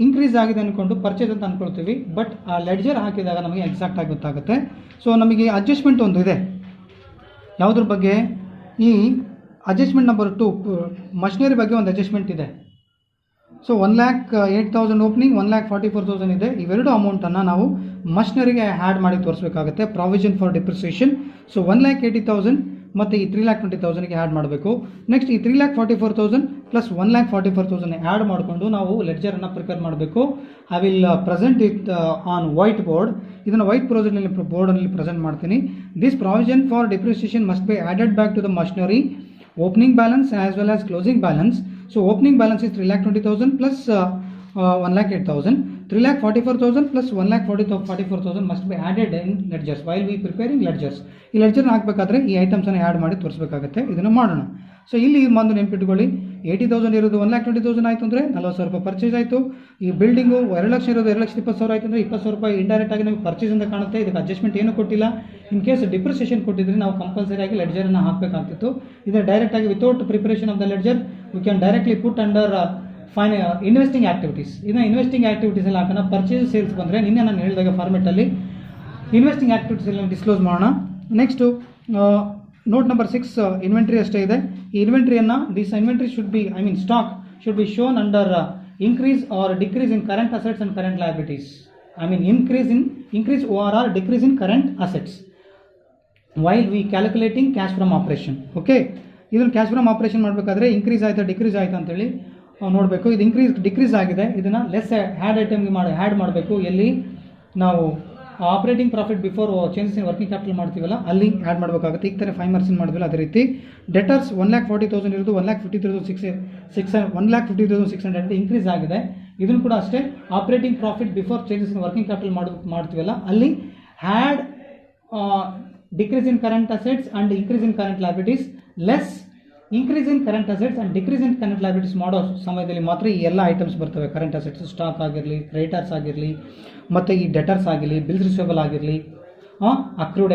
ಇನ್ಕ್ರೀಸ್ ಆಗಿದೆ ಅಂದ್ಕೊಂಡು ಪರ್ಚೇಸ್ ಅಂತ ಅಂದ್ಕೊಳ್ತೀವಿ, ಬಟ್ ಆ ಲೆಡ್ಜರ್ ಹಾಕಿದಾಗ ನಮಗೆ ಎಕ್ಸಾಕ್ಟ್ ಆಗಿ ಗೊತ್ತಾಗುತ್ತೆ. ಸೊ ನಮಗೆ ಅಡ್ಜಸ್ಟ್ಮೆಂಟ್ ಒಂದು ಇದೆ, ಯಾವುದ್ರ ಬಗ್ಗೆ, ಈ ಅಡ್ಜಸ್ಟ್ಮೆಂಟ್ ನಂಬರ್ 2 ಮಷಿನರಿ ಬಗ್ಗೆ ಒಂದು ಅಡ್ಜಸ್ಟ್ಮೆಂಟ್ ಇದೆ. ಸೊ 1,08,000 ಓಪನಿಂಗ್, 1,44,000 ಇದೆ. ಇವೆರಡು ಅಮೌಂಟನ್ನು ನಾವು ಮಷಿನರಿಗೆ ಆ್ಯಡ್ ಮಾಡಿ ತೋರಿಸಬೇಕಾಗುತ್ತೆ, ಪ್ರಾವಿಷನ್ ಫಾರ್ ಡಿಪ್ರಿಸಿಯೇಷನ್. ಸೊ 1,80,000 ಮತ್ತು ಈ 3,20,000ಗೆ ಆ್ಯಡ್ ಮಾಡಬೇಕು. ನೆಕ್ಸ್ಟ್ ಈ 3,44,000 ಪ್ಲಸ್ 1,44,000 ಆ್ಯಡ್ ಮಾಡಿಕೊಂಡು ನಾವು ಲೆಡ್ಜರನ್ನು ಪ್ರಿಪೇರ್ ಮಾಡಬೇಕು. I will present it on white board. ಇದನ್ನು ವೈಟ್ ಬೋರ್ಡಲ್ಲಿ ಪ್ರೆಸೆಂಟ್ ಮಾಡ್ತೀನಿ. This provision for depreciation must be added back to the machinery opening balance as well as closing balance. So opening balance is 3,20,000 plus 1,08,000. 3,44,000 plus 1,44,000 must be added in ledgers while we preparing ledgers. ಈ ಲೆಡ್ಜರ್ನ ಹಾಕಬೇಕಾದ್ರೆ ಈ ಐಟಮ್ಸನ್ನು add ಮಾಡಿ ತೋರಿಸಬೇಕಾಗುತ್ತೆ. ಇದನ್ನು ಮಾಡೋಣ. So ಇಲ್ಲಿ ಒಂದು ನೆನಪಿಟ್ಕೊಳ್ಳಿ, 80,000 ಇರೋದು 1,20,000 ಆಯಿತು ಅಂದರೆ 40,000 ರೂಪಾಯಿ ಪರ್ಚೇಸ್ ಆಯಿತು. ಈ ಬಿಲ್ಡಿಂಗು 2 ಲಕ್ಷ ಇರೋದು 2,20,000 ಆಯಿತು ಅಂದರೆ 20,000 ರೂಪಾಯಿ ಇಂಡೈರೆಕ್ಟ್ ಆಗಿ ನಮಗೆ ಪರ್ಚೇಸ್ ಅಂತ ಕಾಣುತ್ತೆ. ಇದಕ್ಕೆ ಅಡ್ಜಸ್ಟ್ಮೆಂಟ್ ಏನು ಕೊಟ್ಟಿಲ್ಲ. ಇನ್ ಕೇಸ್ ಡಿಪ್ರಿಸಿಯೇಷನ್ ಕೊಟ್ಟಿದ್ರೆ ನಾವು ಕಂಪಲ್ಸರಿ ಆಗಿ ಲೆಡ್ಜರನ್ನು ಹಾಕಬೇಕಾಗ್ತಿತ್ತು. ಇದನ್ನು ಡೈರೆಕ್ಟ್ ಆಗಿ without preparation of the ledger we can directly put under investing activities. ಇದನ್ನ ಇನ್ವೆಸ್ಟಿಂಗ್ ಆಕ್ಟಿವಿಟೀಸ್ ಎಲ್ಲ ಹಾಕೋಣ. ಪರ್ಚೇಸ್ ಸೇಲ್ಸ್ ಬಂದರೆ ನಿನ್ನೆ ನಾನು ಹೇಳಿದಾಗ ಫಾರ್ಮೆಟಲ್ಲಿ ಇನ್ವೆಸ್ಟಿಂಗ್ ಆಕ್ಟಿವಿಟೀಸ್ ಎಲ್ಲ ಡಿಸ್ಕ್ಲೋಸ್ ಮಾಡೋಣ. ನೆಕ್ಸ್ಟು ನೋಟ್ ನಂಬರ್ 6 ಇನ್ವೆಂಟ್ರಿ ಅಷ್ಟೇ ಇದೆ. ಈ ಇನ್ವೆಂಟ್ರಿಯನ್ನು this inventory should be stock should be shown under increase or decrease in current assets and current liabilities. Increase or decrease in current assets while we calculating cash from operation. Okay, ಇದನ್ನು cash from operation ಮಾಡಬೇಕಾದ್ರೆ increase ಆಯ್ತಾ decrease ಆಯ್ತಾ ಅಂತೇಳಿ ನೋಡಬೇಕು. ಇದು decrease ಆಗಿದೆ, ಇದನ್ನು less add ಮಾಡಬೇಕು. ಎಲ್ಲಿ ನಾವು operating profit before changes in working capital ಮಾಡ್ತೀವಲ್ಲ ಅಲ್ಲಿ ಆ್ಯಡ್ ಮಾಡಬೇಕಾಗುತ್ತೆ. ಈಗ ತಾನೇ 5 ಮಾರ್ಕ್ಸ್ ಮಾಡಿದ್ವಲ್ಲ ಅದೇ ರೀತಿ. ಡೆಟರ್ಸ್ 1,40,000 ಇರೋದು 1,50,600 ಇನ್ಕ್ರೀಸ್ ಆಗಿದೆ. ಇದನ್ನು ಕೂಡ ಅಷ್ಟೇ operating profit before changes in working capital ಮಾಡ್ತೀವಲ್ಲ ಅಲ್ಲಿ had decrease in current assets and increase in current liabilities less increase in current assets and decrease in current liabilities ಮಾಡೋ ಸಮಯದಲ್ಲಿ ಮಾತ್ರ ಈ ಎಲ್ಲ ಐಟಮ್ಸ್ ಬರ್ತವೆ. ಕರೆಂಟ್ ಅಸೆಟ್ಸ್, ಸ್ಟಾಕ್ ಆಗಿರಲಿ, creditors ಆಗಿರಲಿ, ಮತ್ತು ಈ ಡೆಟರ್ಸ್ ಆಗಿರಲಿ, ಬಿಲ್ಸ್ ರಿಸೀವಬಲ್ ಆಗಿರಲಿ, ಅಕ್ರೂಡ್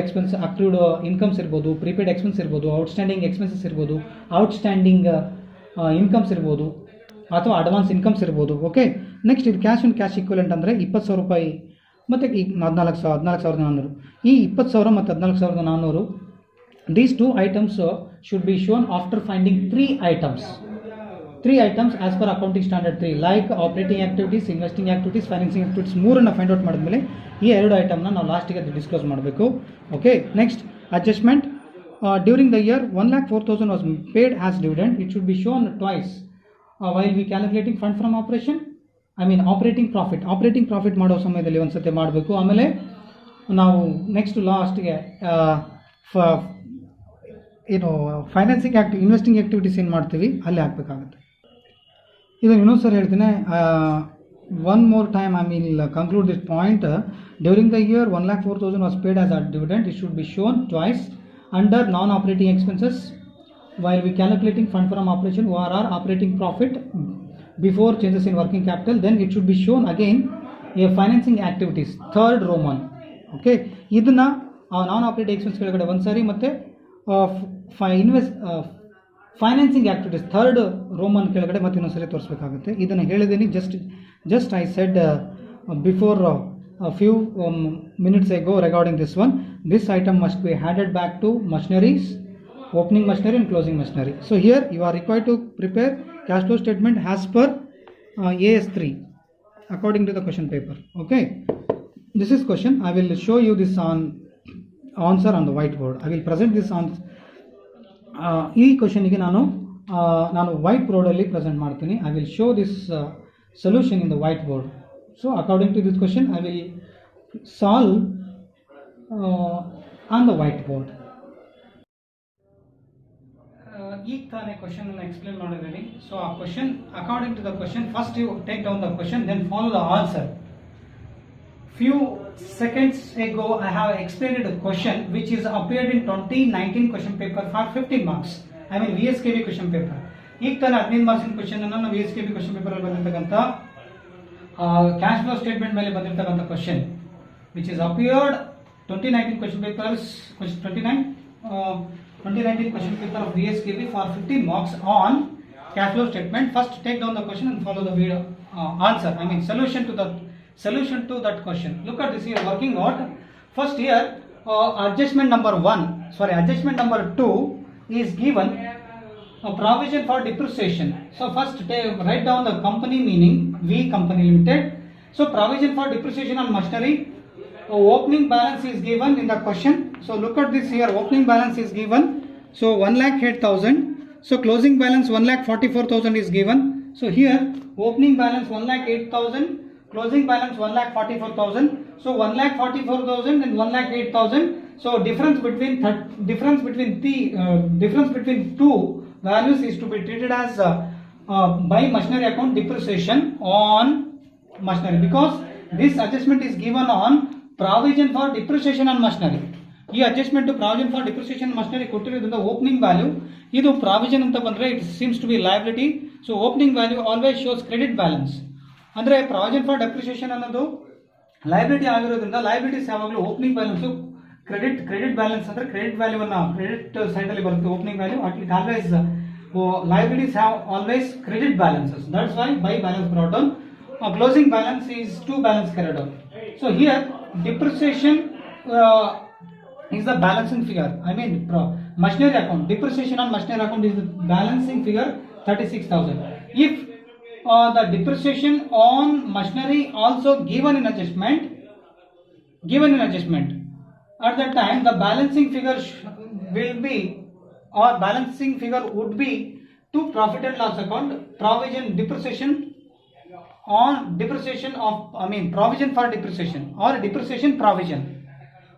ಇನ್ಕಮ್ಸ್ ಇರ್ಬೋದು, ಪ್ರೀಪೇಡ್ ಎಕ್ಸ್ಪೆನ್ಸ್ ಇರ್ಬೋದು, ಔಟ್ಸ್ಟ್ಯಾಂಡಿಂಗ್ ಎಕ್ಸ್ಪೆನ್ಸಸ್ ಇರ್ಬೋದು, ಔಟ್ಸ್ಟ್ಯಾಂಡಿಂಗ್ ಇನ್ಕಮ್ಸ್ ಇರ್ಬೋದು, ಅಥವಾ ಅಡ್ವಾನ್ಸ್ ಇನ್ಕಮ್ಸ್ ಇರ್ಬೋದು. ಓಕೆ, ನೆಕ್ಸ್ಟ್ ಇದು ಕ್ಯಾಶ್ ಆ್ಯಂಡ್ ಕ್ಯಾಶ್ ಈಕ್ವಲೆಂಟ್ ಅಂದರೆ 20,000 ರೂಪಾಯಿ ಮತ್ತು ಈ 14,400. ಈ 20,000 ಮತ್ತು 14,400 these two items should be shown after finding 3 items as per accounting standard 3 like operating activities, investing activities, financing activities. ಮೂರನ್ನು ಫೈಂಡ್ ಔಟ್ ಮಾಡಿದ್ಮೇಲೆ ಈ 2 ಐಟಮ್ನ ನಾವು ಲಾಸ್ಟಿಗೆ ಡಿಸ್ಕ್ಲೋಸ್ ಮಾಡಬೇಕು. Okay, next adjustment. During the year 1,04,000 was paid as dividend. It should be shown twice while we calculating fund from operation. Operating profit ಮಾಡೋ ಸಮಯದಲ್ಲಿ ಒಂದು ಸತಿ ಮಾಡಬೇಕು. ಆಮೇಲೆ ನಾವು ನೆಕ್ಸ್ಟ್ ಲಾಸ್ಟ್ಗೆ ಫೈನಾನ್ಸಿಂಗ್ ಇನ್ವೆಸ್ಟಿಂಗ್ ಆ್ಯಕ್ಟಿವಿಟೀಸ್ ಏನು ಮಾಡ್ತೀವಿ ಅಲ್ಲಿ ಹಾಕಬೇಕಾಗುತ್ತೆ. ಇದನ್ನು ಇನ್ನೊಂದು ಸರ್ ಹೇಳ್ತೀನಿ. One more time conclude this point. During the year 1,04,000 was paid as a dividend. It should be shown twice under non-operating expenses while we calculating fund from operation ORR operating profit before changes in working capital. Then it should be shown again a financing activities, third Roman. Okay, ಇದನ್ನು non operating expense ಕೆಳಗಡೆ ಒಂದು ಸಾರಿ ಮತ್ತು financing activities third Roman ಕೆಳಗಡೆ ಮತ್ತೆ ಇನ್ನೊಂದು ಸರಿ ತೋರಿಸಬೇಕಾಗುತ್ತೆ. ಇದನ್ನು ಹೇಳಿದ್ದೀನಿ just I said before few minutes ago regarding this one. This item must be added back to machineries, opening machinery and closing machinery. So here you are required to prepare cash flow statement as per AS3 according to the question paper. Okay, this is question. I will show you this answer on the whiteboard. I will present this on ಈ ಕ್ವಶನಿಗೆ ನಾನು white ಬೋರ್ಡಲ್ಲಿ present ಮಾಡ್ತೀನಿ. I will show this solution in the white board. So according to this question I will solve on the white board. ಈಗ ತಾನೇ question ಅನ್ನು explain ಮಾಡಿದ್ದೀನಿ. So ಆ question according to the question first you take down the question then follow the answer. Few seconds ago I have explained a question which is appeared in 2019 question paper for 15 marks. VSKB question paper. ಈಗ ತಾನೇ 15 marks question ಅನ್ನು VSKB question paper ಅಲ್ಲಿ ಬಂದಿರತಕ್ಕಂತ cash flow statement ಮೇಲೆ ಬಂದಿರತಕ್ಕಂತ question which is appeared 2019 question papers 2019 question paper of VSKB for 15 marks on cash flow statement. First take down the question and follow the video answer. Solution to that question. Look at this here working out. First here adjustment number 2 is given a provision for depreciation. So first write down the company meaning V Company Limited. So provision for depreciation on machinery. Opening balance is given in the question. So look at this here, opening balance is given So 1,08,000. So closing balance 1,44,000 is given. So here opening balance 1,08,000, closing balance 1,44,000. So 1,44,000 and 1,08,000. So difference between two values is to be treated as by machinery account depreciation on machinery, because this adjustment is given on provision for depreciation on machinery. ಈ adjustment provision for depreciation machinery ಕೊಟ್ಟಿರೋದ್ರಿಂದ opening value ಇದು provision ಅಂತ ಬಂದರೆ it seems to be liability. So opening value always shows credit balance. ಅಂದರೆ provision for depreciation ಅನ್ನೋದು liability ಆಗಿರೋದ್ರಿಂದ liabilities ಯಾವಾಗಲೂ opening balance credit balance ಅಂದರೆ ಕ್ರೆಡಿಟ್ ವ್ಯಾಲ್ಯೂವನ್ನು ಕ್ರೆಡಿಟ್ ಸೈಡಲ್ಲಿ ಬರುತ್ತೆ opening value. At always liabilities have always credit balances. That's why by balance brought down. Closing balance is to balance carried out. So here depreciation is the balancing figure. I mean machinery account, depreciation on machinery account is the balancing figure 36,000. If the depreciation on machinery also given in adjustment, at that time the balancing figure will be, or balancing figure would be to profit and loss account, provision depreciation on depreciation of, I mean provision for depreciation or depreciation provision.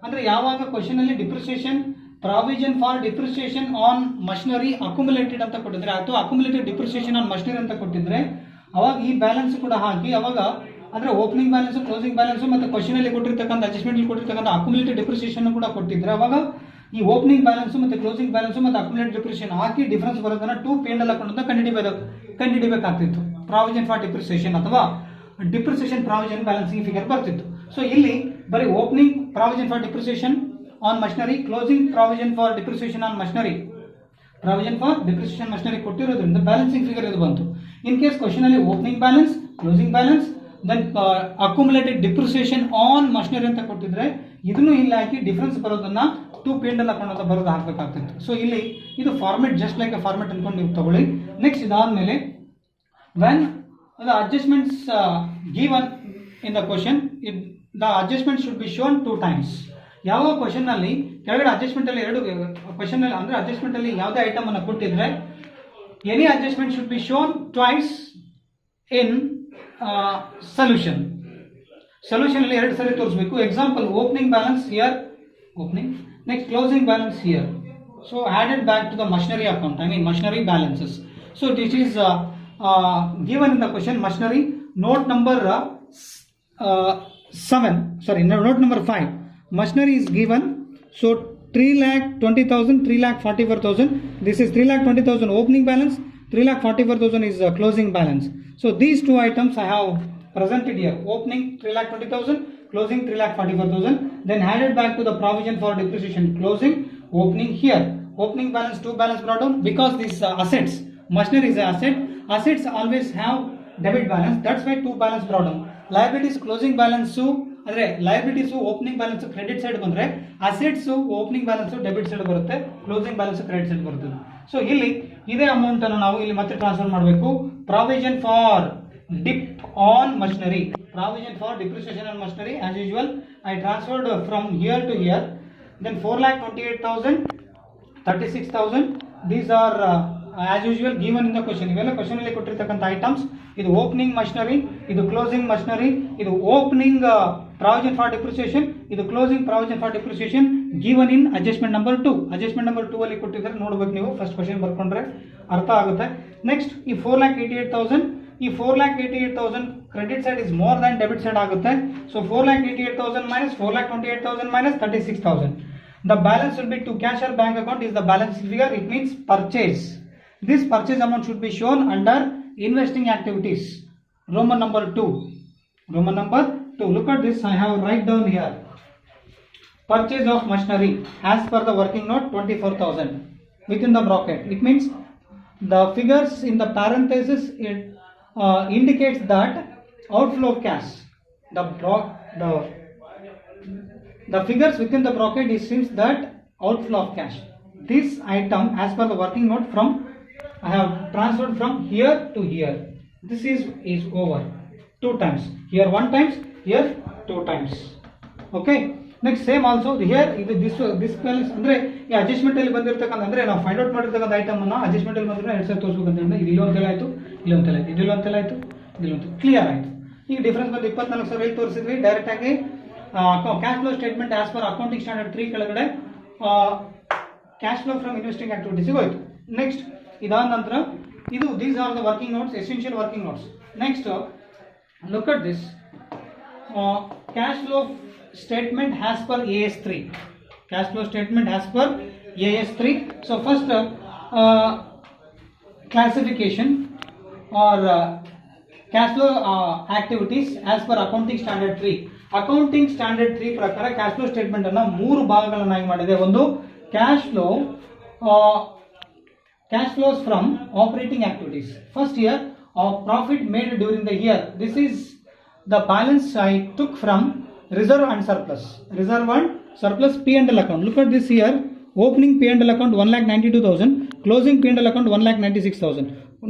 ಅಂದರೆ ಯಾವಾಗ question ಅಲ್ಲಿ depreciation provision for depreciation on machinery accumulated ಅಂತ ಕೊಟ್ಟಿದ್ರೆ ಅಥವಾ accumulated depreciation on machinery ಅಂತ ಕೊಟ್ಟಿದ್ರೆ ಅವಾಗ ಈ ಬ್ಯಾಲೆನ್ಸ್ ಕೂಡ ಹಾಕಿ ಅವಾಗ ಅಂದರೆ ಓಪನಿಂಗ್ ಬ್ಯಾಲೆನ್ಸ್ ಕ್ಲೋಸಿಂಗ್ ಬ್ಯಾಲೆನ್ಸ್ ಮತ್ತು ಕ್ವಶನ್ ಅಲ್ಲಿ ಕೊಟ್ಟಿರ್ತಕ್ಕಂಥ ಅಡ್ಜಸ್ಟ್ಮೆಂಟ್ ಕೊಟ್ಟಿರ್ತಕ್ಕಂಥ ಅಕ್ಯುಮುಲೇಟೆಡ್ ಡಿಪ್ರಿಸಿಯೇಷನ್ ಕೂಡ ಕೊಟ್ಟಿದ್ರೆ ಅವಾಗ ಈ ಓಪನಿಂಗ್ ಬ್ಯಾಲೆನ್ಸ್ ಮತ್ತು ಕ್ಲೋಸಿಂಗ್ ಬ್ಯಾಲೆನ್ಸ್ ಮತ್ತು ಅಕ್ಯುಮುಲೇಟೆಡ್ ಡಿಪ್ರಿಸಿಯೇಷನ್ ಹಾಕಿ ಡಿಫರೆನ್ಸ್ ಬರೋದನ್ನ ಟು P&L ಅಕೌಂಟ್ ಅಂತ ಕಂಡುಹಿಡಿಬೇಕಾಗ್ತಿತ್ತು. ಪ್ರಾವಿಷನ್ ಫಾರ್ ಡಿಪ್ರಿಸಿಯೇಷನ್ ಅಥವಾ ಡಿಪ್ರಿಸಿಯೇಷನ್ ಪ್ರಾವಿಷನ್ ಬ್ಯಾಲೆನ್ಸಿಂಗ್ ಫಿಗರ್ ಬರ್ತಿತ್ತು. ಸೊ ಇಲ್ಲಿ ಬರೀ opening provision for depreciation on machinery, closing provision for depreciation on machinery, provision for depreciation machinery ಕೊಟ್ಟಿರೋದ್ರಿಂದ ಬ್ಯಾಲೆನ್ಸಿಂಗ್ ಫಿಗರ್ ಇದು ಬಂತು. ಇನ್ ಕೇಸ್ ಕ್ವಶನ್ ಅಲ್ಲಿ opening balance, closing balance, then accumulated depreciation on machinery ಅಂತ ಕೊಟ್ಟಿದ್ರೆ ಇದನ್ನು ಇಲ್ಲಿ ಹಾಕಿ ಡಿಫರೆನ್ಸ್ ಬರೋದನ್ನ to P&L account ಅಂತ ಬರೋದು ಹಾಕಬೇಕಾಗ್ತಿತ್ತು. ಸೊ ಇಲ್ಲಿ ಇದು format just like a format ಅನ್ಕೊಂಡು ನೀವು ತಗೊಳ್ಳಿ. ನೆಕ್ಸ್ಟ್ ಇದಾದ್ಮೇಲೆ when the adjustments given in the question, the adjustment should be shown 2 times. ಯಾವ ಕ್ವಶನ್ ಅಲ್ಲಿ ಕೆಳಗಡೆ ಅಡ್ಜಸ್ಟ್ಮೆಂಟ್ ಅಲ್ಲಿ ಎರಡು ಕ್ವಶನ್ ಅಲ್ಲಿ ಅಂದ್ರೆ ಅಡ್ಜಸ್ಟ್ಮೆಂಟ್ ಅಲ್ಲಿ ಯಾವುದೇ ಐಟಮ್ ಅನ್ನು ಕೊಟ್ಟಿದ್ರೆ any adjustment should be shown twice in solution. Solution ಅಲ್ಲಿ ಎರಡು ಸರಿ ತೋರಿಸಬೇಕು. Example opening balance here, opening, next closing balance here, so added back to the machinery account, I mean machinery balances. So this is given in the question machinery note number note number 5. Machinery is given, so 3,20,000, 3,44,000. This is 3,20,000 opening balance, 3,44,000 is closing balance. So these two items I have presented here. Opening 3,20,000, closing 3,44,000, then added back to the provision for depreciation. Closing, opening here, opening balance to balance brought down because these assets, machinery is an asset. Assets always have debit balance. That's why to balance brought down. Liabilities closing balance ಅಂದ್ರೆ liabilities opening balance credit side ಬಂದ್ರೆ assets opening balance debit side ಬರುತ್ತೆ, closing balance credit side ಬರುತ್ತೆ. So ಇಲ್ಲಿ ಇದೇ amount ಅನ್ನು ನಾವು ಇಲ್ಲಿ ಮತ್ತೆ ಟ್ರಾನ್ಸ್ಫರ್ ಮಾಡಬೇಕು. Provision for dip on machinery, provision for depreciation on machinery, as usual I transferred from here to here. Then 4,28,000, 36,000, these are as usual given in the question. ಇವೆಲ್ಲ question ಅಲ್ಲಿ ಕೊಟ್ಟಿರ್ತಕ್ಕಂಥ ಐಟಮ್ಸ್. ಇದು opening machinery, ಇದು closing machinery, ಇದು opening provision for depreciation, ಇದು closing provision for depreciation given in adjustment number 2. Adjustment number 2 ಅಲ್ಲಿ ಕೊಟ್ಟಿದ್ದಾರೆ, ನೋಡ್ಬೇಕು ನೀವು. ಫಸ್ಟ್ ಕ್ವಶನ್ ಬರ್ಕೊಂಡ್ರೆ ಅರ್ಥ ಆಗುತ್ತೆ. ನೆಕ್ಸ್ಟ್ ಈ 4,88,000, ಈ 4,88,000 credit side is more than debit side ಆಗುತ್ತೆ. So 4,88,000 minus 4,28,000 minus 36,000. The balance will be to cash or bank account is the balance figure. It means purchase. This purchase amount should be shown under investing activities. Roman number 2. Roman number 2. Look at this. I have write down here. Purchase of machinery as per the working note 24,000 within the bracket. It means the figures in the parenthesis indicates that outflow of cash. The figures within the bracket it seems that outflow of cash. This item as per the working note from I have transferred from here to here. This is over 2 times. Here 1 times, here 2 times. Okay. Next same also here ಇದು this balance ಅಂದರೆ ಈ adjustment ಅಲ್ಲಿ ಬಂದಿರತಕ್ಕಂಥ ಅಂದರೆ ನಾವು find out ಮಾಡಿರ್ತಕ್ಕಂಥ item ಅನ್ನ adjustment ಅಲ್ಲಿ ಬಂದ್ರೆ 2 ಸರಿ ತೋರಿಸಬೇಕು ಅಂತ ಹೇಳಿದ್ರೆ ಇದು ಇಲ್ಲೊಂದೆಲ್ಲ ಆಯಿತು ಇಲ್ಲೊಂದೆಲ್ಲ ಆಯಿತು ಇದಿಲ್ಲೊಂದೆಲ್ಲ ಆಯಿತು ಇದಿಲ್ಲೊಂದು ಕ್ಲಿಯರ್ ಆಯಿತು. ಈಗ ಡಿಫ್ರೆನ್ಸ್ ಬಂದು 24,000 ಎಲ್ಲಿ ತೋರಿಸಿದ್ವಿ ಡೈರೆಕ್ಟ್ ಆಗಿ cash flow statement as per accounting standard 3 ಕೆಳಗಡೆ ಕ್ಯಾಶ್ ಫ್ಲೋ ಫ್ರಮ್ ಇನ್ವೆಸ್ಟಿಂಗ್ ಆಕ್ಟಿವಿಟೀಸ್ಗೆ ಹೋಯ್ತು. ನೆಕ್ಸ್ಟ್ ಇದಾದ ನಂತರ ಇದು these are the working notes, essential working notes. Next look at this cash flow statement as per AS3. Cash flow statement as per AS3. So first classification or cash flow activities as per accounting standard 3. Accounting standard 3 ಪ್ರಕಾರ cash flow statement ಅನ್ನು 3 ಭಾಗಗಳನ್ನಾಗಿ ಮಾಡಿದೆ. ಒಂದು cash flows from operating activities. First year profit made during the year. This is the balance I took from reserve and surplus. Reserve and surplus P&L account. Look at this here. Opening P&L account 1,92,000. Closing P&L account 1,96,000.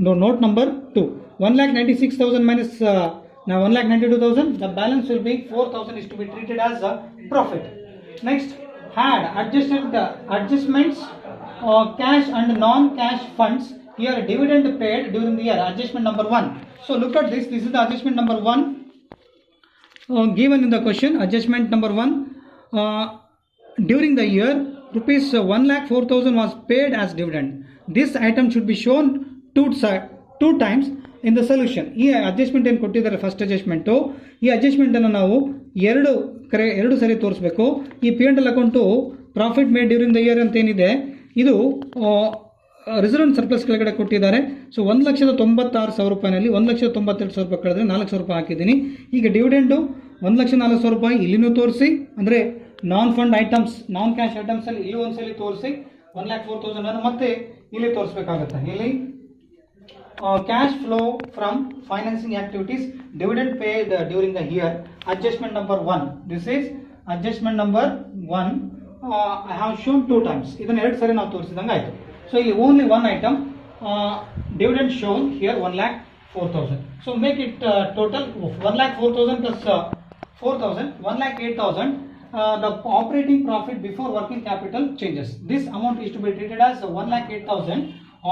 No, note number 2. 1,96,000 minus 1,92,000. The balance will be 4,000 is to be treated as a profit. Next, had adjustments cash and non-cash funds. Here dividend paid during the year. Adjustment number 1. So look at this. This is the adjustment number 1. Given in the question, adjustment number 1, during the year rupees 1,04,000 was paid as dividend. This item should be shown two times in the solution. ಈ adjustment ಏನು ಕೊಟ್ಟಿದ್ದಾರೆ first adjustment, ಈ ಅಡ್ಜಸ್ಟ್ಮೆಂಟನ್ನು ನಾವು ಎರಡು ಸರಿ ತೋರಿಸ್ಬೇಕು. ಈ P&L account profit made during the year ಅಂತ ಏನಿದೆ ಇದು ರಿಸರ್ವ್ ಅಂಡ್ ಸರ್ಪ್ಲಸ್ ಕೆಳಗಡೆ ಕೊಟ್ಟಿದ್ದಾರೆ. ಸೊ 1,96,000 ರೂಪಾಯಿನಲ್ಲಿ 1,92,000 ರೂಪಾಯಿ ಕಳೆದ್ರೆ 4,000 ರೂಪಾಯಿ ಹಾಕಿದ್ದೀನಿ. ಈಗ ಡಿವಿಡೆಂಡು 1,04,000 ರೂಪಾಯಿ ಇಲ್ಲಿನೂ ತೋರಿಸಿ, ಅಂದರೆ ನಾನ್ ಫಂಡ್ ಐಟಮ್ಸ್ ನಾನ್ ಕ್ಯಾಶ್ ಐಟಮ್ಸಲ್ಲಿ ಇಲ್ಲಿ ಒಂದ್ಸಲಿ ತೋರಿಸಿ 1,04,000 ಅನ್ನು ಮತ್ತೆ ಇಲ್ಲಿ ತೋರಿಸ್ಬೇಕಾಗುತ್ತೆ. ಇಲ್ಲಿ cash flow from financing activities dividend paid during the year. Adjustment number 1. This is adjustment number 1. I have shown 2 times. ಇದನ್ನು 2 ಸರಿ ನಾವು ತೋರಿಸಿದಂಗೆ ಆಯಿತು. So only one item dividend shown here 1,04,000. So make it total 1,04,000 plus 4,000 1,08,000. The operating profit before working capital changes. This amount is to be treated as 1,08,000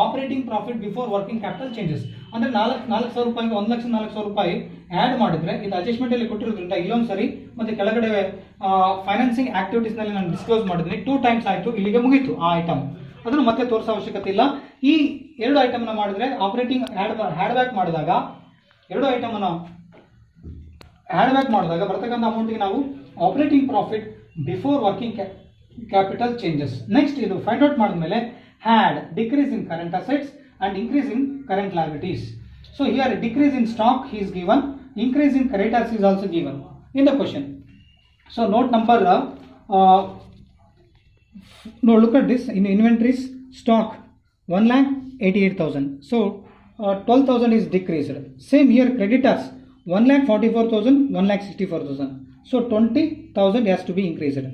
operating profit before working capital changes. ಅಂದರೆ 4,000 ರೂಪಾಯಿಗೆ 1,04,000 ರೂಪಾಯಿ add ಮಾಡಿದರೆ ಇದು adjustment ಅಲ್ಲಿ ಕೊಟ್ಟಿರೋದ್ರಿಂದ ಇಲ್ಲೊಂದು ಸರಿ ಮತ್ತೆ ಕೆಳಗಡೆ ಫೈನಾನ್ಸಿಂಗ್ ಆಕ್ಟಿವಿಟೀಸ್ ನಲ್ಲಿ ನಾನು ಡಿಸ್ಕ್ಲೋಸ್ ಮಾಡಿದ್ದೀನಿ 2 ಟೈಮ್ಸ್ ಆಯಿತು. ಇಲ್ಲಿಗೆ ಮುಗೀತು ಆ ಐಟಮ್. ಅದನ್ನು ಮತ್ತೆ ತೋರಿಸೋ ಅವಶ್ಯಕತೆ ಇಲ್ಲ. ಈ 2 ಐಟಮ್ನ ಮಾಡಿದ್ರೆ ಆಪರೇಟಿಂಗ್ ಹ್ಯಾಡ್ ಬ್ಯಾಕ್ ಮಾಡಿದಾಗ 2 ಐಟಮನ್ನು ಹ್ಯಾಡ್ ಬ್ಯಾಕ್ ಮಾಡಿದಾಗ ಬರ್ತಕ್ಕಂಥ ಅಮೌಂಟಿಗೆ ನಾವು operating profit before working capital changes. Next ಇದು ಫೈಂಡ್ ಔಟ್ ಮಾಡಿದ್ಮೇಲೆ had decrease in current assets and increase in current liabilities. So here decrease in stock is given, increase in creditors is also given in the question. So note number no, look at this. In inventories, stock 1,88,000. So 12,000 is decreased. Same here, creditors 1,44,000, 1,64,000. So 20,000 has to be increased.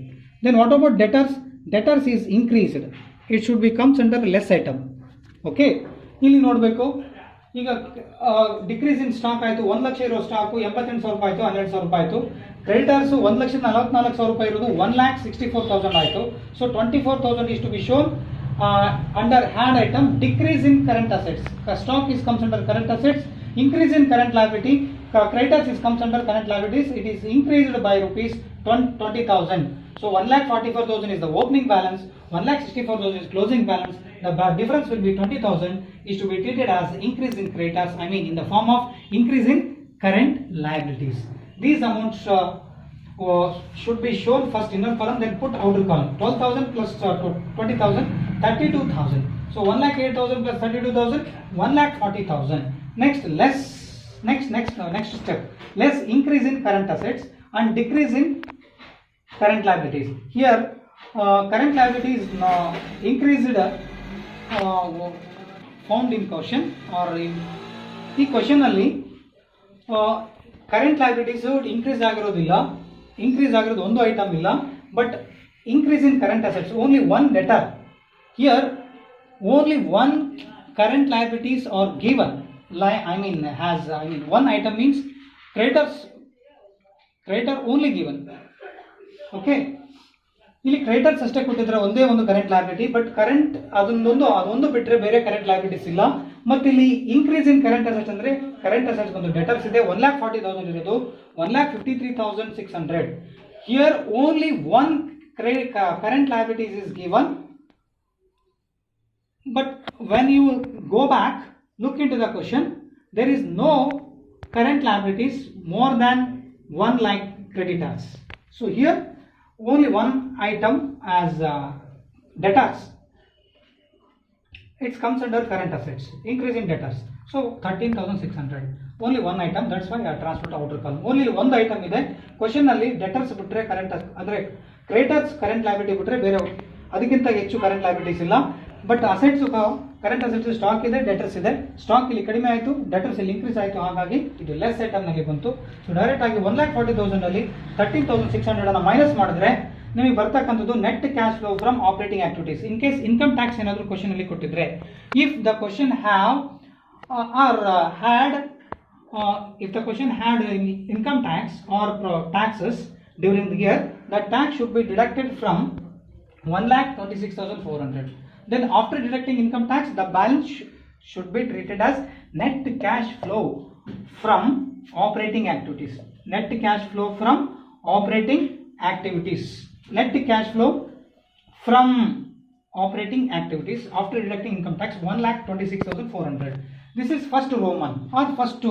Then what about debtors? Debtors is increased. It should be comes under less item. Okay. ಇಲ್ಲಿ ನೋಡಬೇಕು. ಈಗ decrease in stock ಆಯಿತು. 1,00,000 ಇರೋ stock 88,000 ರೂಪಾಯಿ ಆಯಿತು, 12,000 ರೂಪಾಯಿ ಆಯಿತು. Creditors 1,44,000 ರೂಪಾಯಿ ಇರೋದು 1,64,000 ಆಯಿತು. So 24,000 is to be shown under hand item. Decrease in current assets. Stock is comes under current assets. Increase in current liability. Creditors is comes under current liabilities. It is increased by rupees 20,000. So 1,44,000 is the opening balance. 1,64,000 is closing balance. The difference will be 20,000 is to be treated as increase in creditors. I mean in the form of increase in current liabilities. These amounts should be shown first inner column, then put outer column. 12,000 plus 20,000, 32,000. So 1,08,000 plus 32,000, 1,40,000. Next step. Less increase in current assets and decrease in current liabilities. Here current liabilities increased found in question or in the question ಅಲ್ಲಿ current liabilities increase ಆಗಿರೋದಿಲ್ಲ, increase ಆಗಿರೋದು ಒಂದು item ಇಲ್ಲ, but increase in current assets only one deter. Here only one current liabilities are given. one item means creditor only given. Okay, ಇಲ್ಲಿ creditors ಅಷ್ಟೇ ಕೊಟ್ಟಿದ್ರೆ ಒಂದೇ ಒಂದು ಕರೆಂಟ್ ಲಯಬಿಲಿಟಿ, ಬಟ್ ಕರೆಂಟ್ ಅದೊಂದು ಬಿಟ್ಟರೆ ಬೇರೆ ಕರೆಂಟ್ ಲಯಬಿಲಿಟೀಸ್ ಇಲ್ಲ. ಮತ್ತೆ ಇಲ್ಲಿ ಇನ್ಕ್ರೀಸ್ ಇನ್ ಕರೆಂಟ್ ಅಸೆಟ್ಸ್ ಅಂದ್ರೆ ಕರೆಂಟ್ ಅಸೆಟ್ಸ್ ಒಂದು ಡೆಟರ್ಸ್ ಇದೆ 1,40,000 ಇರೋದು 1,53,600. Here only one current liabilities is given, but when you go back, look into the question, there is no current liabilities more than 1 lakh creditors. So here only one item as debtors, it comes under current assets, increase in debtors. So 13,600, only one item, that's why I transfer to outer column. Only one item ಇದೆ question ಅಲ್ಲಿ debtors ಬಿಟ್ರೆ current ಅಂದ್ರೆ creditors current liability ಬಿಟ್ರೆ ಬೇರೆ ಅದಕ್ಕಿಂತ ಹೆಚ್ಚು current liabilities ಇಲ್ಲ. But assets current assets stock ಇದೆ, ಡೆಟರ್ಸ್ ಇದೆ. ಸ್ಟಾಕ್ ಇಲ್ಲಿ ಕಡಿಮೆ ಆಯಿತು, ಡೆಟರ್ಸ್ ಇಲ್ಲಿ ಇನ್ಕ್ರೀಸ್ ಆಯಿತು, ಹಾಗಾಗಿ ಇದು ಲೆಸ್ ಐಟಮ್ ನಲ್ಲಿ ಬಂತು. ಸೊ ಡೈರೆಕ್ಟ್ ಆಗಿ 1,40,000 ಅಲ್ಲಿ 13,600 ಅನ್ನ ಮೈನಸ್ ಮಾಡಿದ್ರೆ ನಿಮಗೆ ಬರ್ತಕ್ಕಂಥದ್ದು net cash flow from operating activities. In case income tax ಏನಾದರೂ ಕ್ವಶನ್ ಅಲ್ಲಿ ಕೊಟ್ಟಿದ್ರೆ, if the question have or had if the question had income tax or taxes during the year, the tax should be deducted from 1,26,400. Then after deducting income tax, the balance should be treated as net cash flow from operating activities. Net cash flow from operating activities. Net cash flow from operating activities after deducting income tax 1,26,400. This is first Roman or first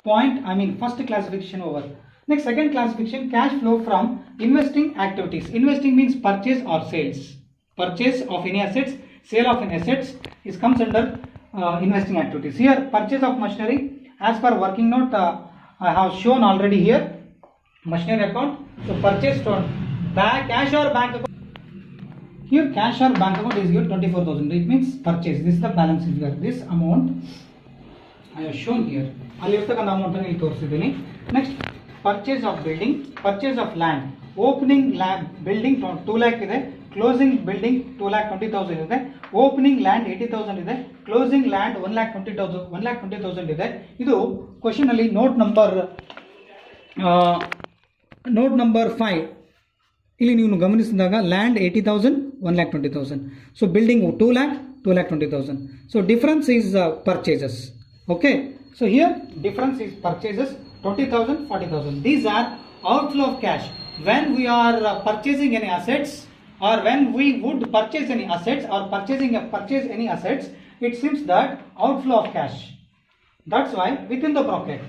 point, I mean first classification over. Next, second classification, cash flow from investing activities. Investing means purchase or sales. Purchase of any assets, sale of any assets is comes under investing activities. Here purchase of machinery as per working note I have shown already here machinery account. So purchase on cash or bank account. Here cash or bank account is here 24,000. It means purchase. This is the balance figure. This amount I have shown here. ಅಲ್ಲಿ ಇರ್ತಕ್ಕಂಥ amount ಅನ್ನು ಇಲ್ಲಿ ತೋರಿಸಿದ್ದೀನಿ. Next purchase of building, purchase of land. Opening building 2 lakh ಇದೆ, closing building 2,20,000 ಇದೆ, opening land 80,000 ಇದೆ, closing land 1,20,000 ಇದೆ. ಇದು ಕ್ವಶನ್ ಅಲ್ಲಿ ನೋಟ್ ನಂಬರ್ 5 ಇಲ್ಲಿ ನೀವು ಗಮನಿಸಿದಾಗ land 80,000, 1,20,000. So building 2 lakh, 2,20,000. So difference is purchases. Okay, so here difference is purchases 20,000, 40,000. These are outflow of cash when we are purchasing any assets, or when we would purchase any assets or purchase any assets. It seems that outflow of cash. That's why within the bracket,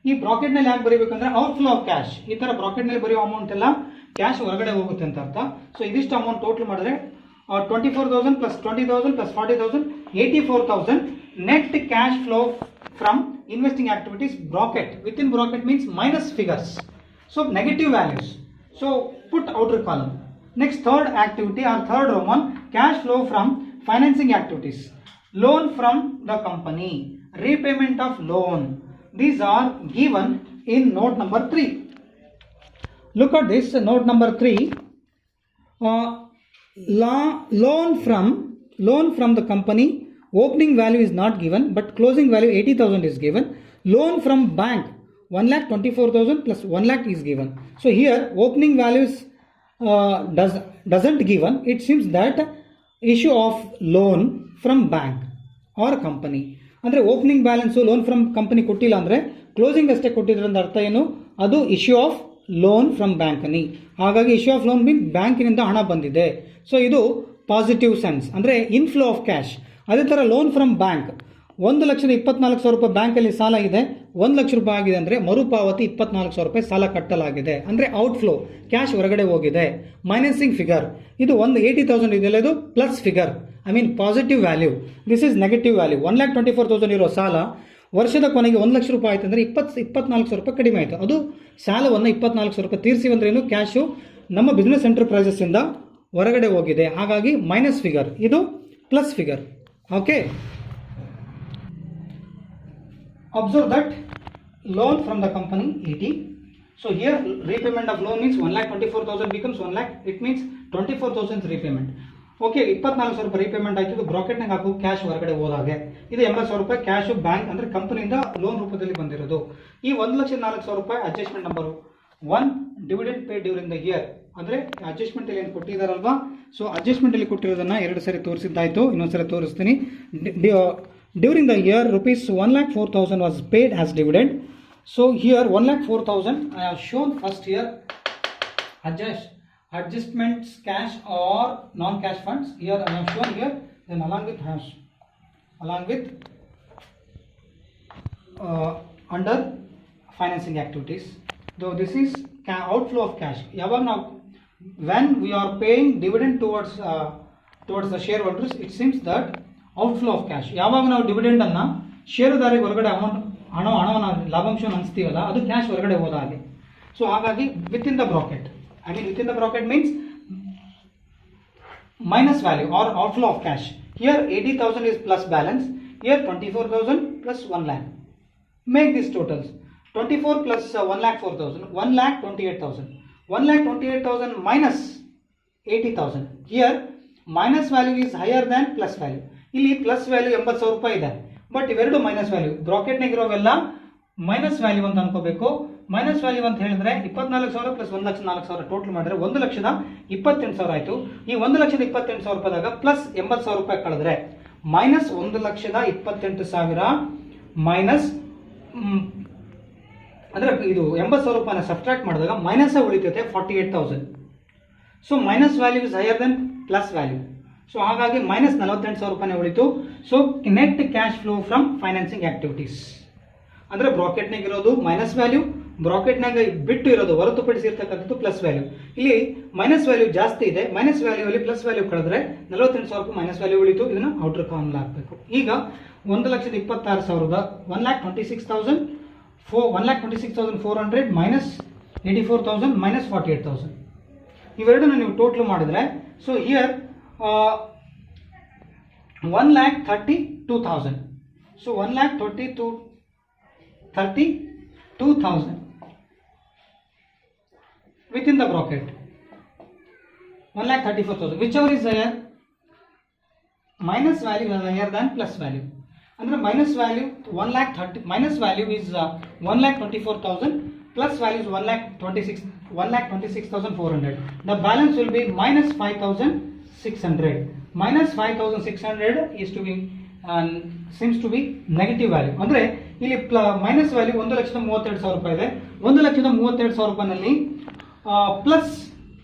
ಈ bracket ನಲ್ಲಿ ಯಾಕೆ ಬರೀಬೇಕಂದ್ರೆ outflow of cash. ಈ ತರ bracket ನಲ್ಲಿ ಬರೆಯೋ amount ಎಲ್ಲ cash ಹೊರಗಡೆ ಹೋಗುತ್ತೆ ಅಂತ ಅರ್ಥ. ಸೊ ಇದಿಷ್ಟು ಅಮೌಂಟ್ ಟೋಟಲ್ ಮಾಡಿದ್ರೆ 24,000 plus 20,000 plus 40,000, 84,000 net cash flow from investing activities. Bracket, within bracket means minus figures, so negative values. So put outer column. Next, third activity or third Roman, cash flow from financing activities. Loan from the company, repayment of loan. These are given in note number 3. Look at this, note number 3. Loan from the company, opening value is not given, but closing value 80,000 is given. Loan from bank 1,24,000 plus 1 lakh is given. So here opening values doesn't given. It seems that issue of loan from bank or company. ಅಂದರೆ opening balance loan from company ಕೊಟ್ಟಿಲ್ಲ ಅಂದರೆ closing ಅಷ್ಟೇ ಕೊಟ್ಟಿದ್ರಿಂದ ಅರ್ಥ ಏನು, ಅದು issue of lone from ಬ್ಯಾಂಕನಿ. ಹಾಗಾಗಿ issue of lone means ಬ್ಯಾಂಕಿನಿಂದ ಹಣ ಬಂದಿದೆ. ಸೊ ಇದು ಪಾಸಿಟಿವ್ ಸೆನ್ಸ್, ಅಂದರೆ ಇನ್ಫ್ಲೋ ಆಫ್ ಕ್ಯಾಶ್. ಅದೇ ಥರ ಲೋನ್ ಫ್ರಮ್ ಬ್ಯಾಂಕ್ 1,24,000 ರೂಪಾಯಿ ಬ್ಯಾಂಕಲ್ಲಿ ಸಾಲ ಇದೆ, 1 ಲಕ್ಷ ರೂಪಾಯಿ ಆಗಿದೆ ಅಂದರೆ ಮರುಪಾವತಿ 24,000 ರೂಪಾಯಿ ಸಾಲ ಕಟ್ಟಲಾಗಿದೆ, ಅಂದರೆ ಔಟ್ಫ್ಲೋ ಕ್ಯಾಶ್ ಹೊರಗಡೆ ಹೋಗಿದೆ. ಮೈನಸಿಂಗ್ ಫಿಗರ್ ಇದು 80,000 ಇದೆಲ್ಲ, ಇದು plus figure, I mean positive value. This is negative value. 1,24,000 ಇರೋ ಸಾಲ ವರ್ಷದ ಕೊನೆಗೆ 1 ಲಕ್ಷ ರೂಪಾಯಿ ಆಯ್ತು ಅಂದರೆ 24,000 ರೂಪಾಯಿ ಕಡಿಮೆ ಆಯಿತು. ಅದು ಸಾಲವನ್ನು 24,000 ರೂಪಾಯಿ ತೀರಿಸಿವಂದ್ರೇನು ಕ್ಯಾಶು ನಮ್ಮ ಬಿಸ್ನೆಸ್ ಎಂಟರ್ಪ್ರೈಸಸ್ಸಿಂದ ಹೊರಗಡೆ ಹೋಗಿದೆ, ಹಾಗಾಗಿ ಮೈನಸ್ ಫಿಗರ್, ಇದು plus figure. Okay, observe that loan from the company 80. So here repayment of loan means 1,24,000 becomes 1 lakh. It means 24,000 repayment. Okay, 24,000 ರೂಪಾಯಿ ರೀಪೇಮೆಂಟ್ ಆಯಿತು. ಇದು ಬ್ರಾಕೆಟ್ನಾಗ ಹಾಕು ಕ್ಯಾಶ್ ಹೊರಗಡೆ ಹೋದಾಗೆ. ಇದು 80,000 ರೂಪಾಯಿ ಕ್ಯಾಶು ಬ್ಯಾಂಕ್ ಅಂದರೆ ಕಂಪನಿಯಿಂದ ಲೋನ್ ರೂಪದಲ್ಲಿ ಬಂದಿರೋದು. ಈ 1,04,000 ರೂಪಾಯಿ adjustment number 1 dividend pay during the year ಅಂದರೆ ಅಡ್ಜಸ್ಟ್ಮೆಂಟಲ್ಲಿ ಏನು ಕೊಟ್ಟಿದ್ದಾರಲ್ವಾ, ಸೊ ಅಡ್ಜಸ್ಟ್ಮೆಂಟಲ್ಲಿ ಕೊಟ್ಟಿರೋದನ್ನು 2 ಸರಿ ತೋರಿಸಿದ್ದಾಯಿತು. ಇನ್ನೊಂದ್ಸರಿ ತೋರಿಸ್ತೀನಿ. During the year rupees 1,04,000 was paid as dividend. So here 1,04,000 I have shown first here adjustments cash or non-cash funds. Here I have shown here, then along with under financing activities. Though this is outflow of cash. Yaವಾಗ ನಾವು when we are paying dividend towards the shareholders, it seems that outflow of cash. ಯಾವಾಗ ನಾವು dividend ಅನ್ನ ಷೇರುದಾರರಿಗೆ ಹೊರಗಡೆ ಹಣವನ್ನು ಲಾಭಾಂಶವನ್ನು ಹಂಚ್ತೀವಲ್ಲ, ಅದು cash ಹೊರಗಡೆ ಹೋದ ಹಾಗೆ. ಸೊ ಹಾಗಾಗಿ with in the bracket means minus value or outflow of cash. Here 80,000 is plus balance. Here 24,000 plus 1 lakh. Make these totals. 24 plus 1,04,000. 1,28,000. 1,28,000 minus 80,000. Here minus value is higher than plus value. ಇಲ್ಲಿ plus value 80,000 ರೂಪಾಯಿ ಇದೆ, but ಇವೆರಡು minus value. ಬ್ರಾಕೆಟ್ನಾಗಿರೋವೆಲ್ಲ minus value ಅಂತ ಅನ್ಕೋಬೇಕು. Minus value ಅಂತ ಹೇಳಿದ್ರೆ 24,000 plus 1,04,000 total ಮಾಡಿದ್ರೆ 1,28,000 ಆಯಿತು. ಈ 1,28,000 ರೂಪಾಯಿದಾಗ ಪ್ಲಸ್ 80,000 ರೂಪಾಯಿ ಕಳೆದ್ರೆ ಮೈನಸ್ 1,28,000 ಮೈನಸ್ ಅಂದರೆ ಇದು 80,000 ರೂಪಾಯಿನ ಸಬ್ಟ್ರಾಕ್ಟ್ ಮಾಡಿದಾಗ ಮೈನಸ್ ಉಳಿತೈತೆ 48,000. So minus value is higher than plus value. So ಹಾಗಾಗಿ ಮೈನಸ್ 48,000 ರೂಪಾಯಿ ಉಳಿತು. So net cash flow from financing activities ಅಂದರೆ ಬ್ರಾಕೆಟ್ನಾಗ ಇರೋದು ಮೈನಸ್ ವ್ಯಾಲ್ಯೂ, ಬ್ರಾಕೆಟ್ನಾಗ ಬಿಟ್ಟು ಇರೋದು ಹೊರತುಪಡಿಸಿರ್ತಕ್ಕಂಥದ್ದು ಪ್ಲಸ್ ವ್ಯಾಲ್ಯೂ. ಇಲ್ಲಿ ಮೈನಸ್ ವ್ಯಾಲ್ಯೂ ಜಾಸ್ತಿ ಇದೆ, ಮೈನಸ್ ವ್ಯಾಲ್ಯೂ ಅಲ್ಲಿ ಪ್ಲಸ್ ವ್ಯಾಲ್ಯೂ ಕಳೆದ್ರೆ 48,000 ರೂಪಾಯಿ ಮೈನಸ್ ವ್ಯಾಲ್ಯೂ ಉಳಿತು. ಇದನ್ನ ಔಟರ್ ಕಾಲಮ್ ಹಾಕಬೇಕು. ಈಗ 1,26,000 1,26,400 ಮೈನಸ್ 84,000 ಮೈನಸ್ 48,000 ಇವೆರಡನ್ನು ನೀವು ಟೋಟಲ್ ಮಾಡಿದ್ರೆ, so here 1,32,000. So 1,32,000 within the bracket. 1,34,000 whichever is higher, minus value is higher than plus value. Under minus value 1,30,000 minus value is 1,24,000 plus value is 1,26,400. The balance will be minus 5,600. Minus 5,600 is to be seems to be negative value. ಅಂದರೆ ಇಲ್ಲಿ minus value 1,32,000 ರೂಪಾಯಿ ಇದೆ. 1,32,000 ರೂಪಾಯಿನಲ್ಲಿ plus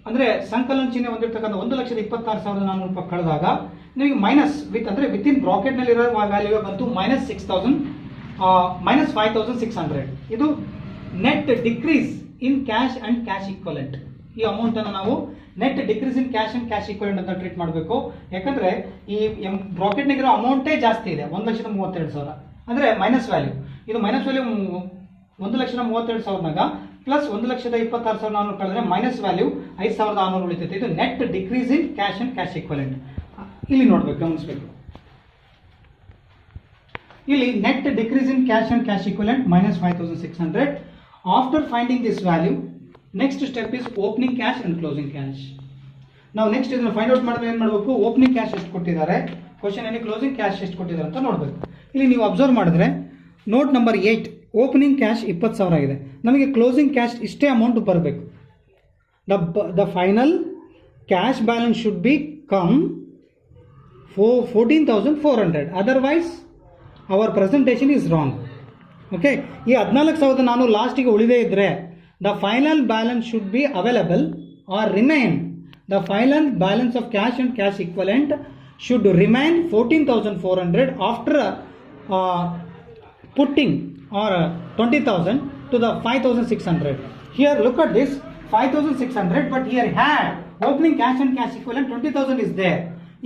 ಅಂದರೆ ಸಂಕಲನ ಚಿಹ್ನೆ ಹೊಂದಿರತಕ್ಕಂಥ 1,26,400 ರೂಪಾಯಿ ಕಳೆದಾಗ ನಿಮಗೆ ಮೈನಸ್ ಅಂದರೆ ವಿತಿನ್ ಬ್ರಾಕೆಟ್ನಲ್ಲಿ ಇರೋ ವ್ಯಾಲ್ಯೂ ಬಂತು ಮೈನಸ್ 5,600. ಇದು net decrease in cash and cash equivalent. ಈ ಅಮೌಂಟನ್ನು ನಾವು net decrease in cash and cash equivalent ಅಂತ ಟ್ರೀಟ್ ಮಾಡಬೇಕು. ಯಾಕಂದರೆ ಈ ಬ್ರಾಕೆಟ್ನಾಗಿರೋ ಅಮೌಂಟೇ ಜಾಸ್ತಿ ಇದೆ, 1,32,000 ಅಂದರೆ ಮೈನಸ್ ವ್ಯಾಲ್ಯೂ. ಇದು ಮೈನಸ್ ವ್ಯಾಲ್ಯೂ 1,32,000ನಾಗ ಪ್ಲಸ್ 1,26,400 ಕಳೆದ್ರೆ ಮೈನಸ್ ವ್ಯಾಲ್ಯೂ 5,600 ಉಳಿತೈತೆ. ಇದು net decrease in cash and cash equivalent. ಇಲ್ಲಿ ನೋಡ್ಬೇಕು, ಗಮನಿಸಬೇಕು. ಇಲ್ಲಿ net decrease in cash and cash equivalent minus 5,600. After finding this value, next step is opening cash and closing cash. ನಾವು next ಇದನ್ನು find out ಮಾಡಿದ್ರೆ ಏನು ಮಾಡಬೇಕು, ಓಪನಿಂಗ್ ಕ್ಯಾಶ್ ಎಷ್ಟು ಕೊಟ್ಟಿದ್ದಾರೆ, ಕ್ವಶನ್ ಅಲ್ಲಿ ಕ್ಲೋಸಿಂಗ್ ಕ್ಯಾಶ್ ಎಷ್ಟು ಕೊಟ್ಟಿದ್ದಾರೆ ಅಂತ ನೋಡಬೇಕು. ಇಲ್ಲಿ ನೀವು ಅಬ್ಸರ್ವ್ ಮಾಡಿದ್ರೆ ನೋಟ್ ನಂಬರ್ 8 ಓಪನಿಂಗ್ ಕ್ಯಾಶ್ 20,000 ಆಗಿದೆ. ನಮಗೆ ಕ್ಲೋಸಿಂಗ್ ಕ್ಯಾಶ್ ಇಷ್ಟೇ ಅಮೌಂಟ್ ಬರಬೇಕು. The final cash balance should be come 14,400. Otherwise our presentation is wrong. Okay, ಈ 14,000 ನಾನು ಲಾಸ್ಟಿಗೆ ಉಳಿದೇ ಇದ್ದರೆ the final balance should be available or remain. The final balance of cash and cash equivalent should remain 14,400 after putting or 20,000 to the 5,600. Here look at this 5,600, but here had opening cash and cash equivalent 20,000 is there.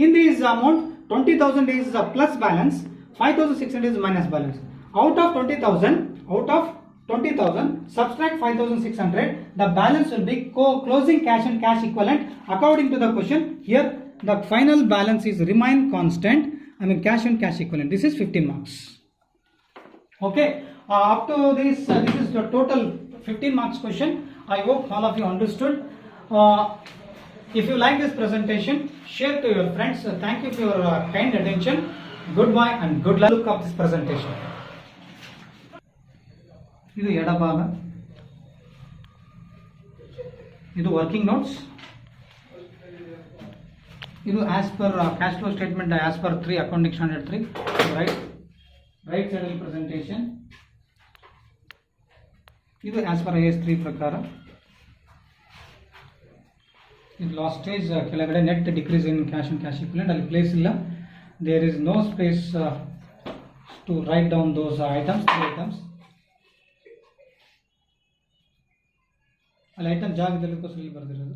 In this amount 20,000 is plus balance, 5,600 is minus balance. Out of 20,000 subtract 5,600, the balance will be closing cash and cash equivalent according to the question. Here the final balance is remain constant, cash and cash equivalent. This is 15 marks. Okay, up to this is the total 15 marks question. I hope all of you understood. If you like this presentation, share to your friends. Thank you for your kind attention. Goodbye and good luck. Look up this presentation. ಇದು ಎಡಭಾಗ, ಇದು working notes. ಇದು as per cash flow statement as per 3 accounting standard 3 right ಸೈಡಲ್ಲಿ presentation. ಇದು as per AS 3 ಪ್ರಕಾರ. ಇದು last stage ಕೆಳಗಡೆ net decrease in cash and cash equivalent, ಅಲ್ಲಿ ಪ್ಲೇಸ್ ಇಲ್ಲ. There is no space to write down those items, 3 items. ಅಲ್ಲಿ item ಜಾಗದಲ್ಲಿಗೋಸ್ಕರ ಇಲ್ಲಿ ಬರೆದಿರೋದು.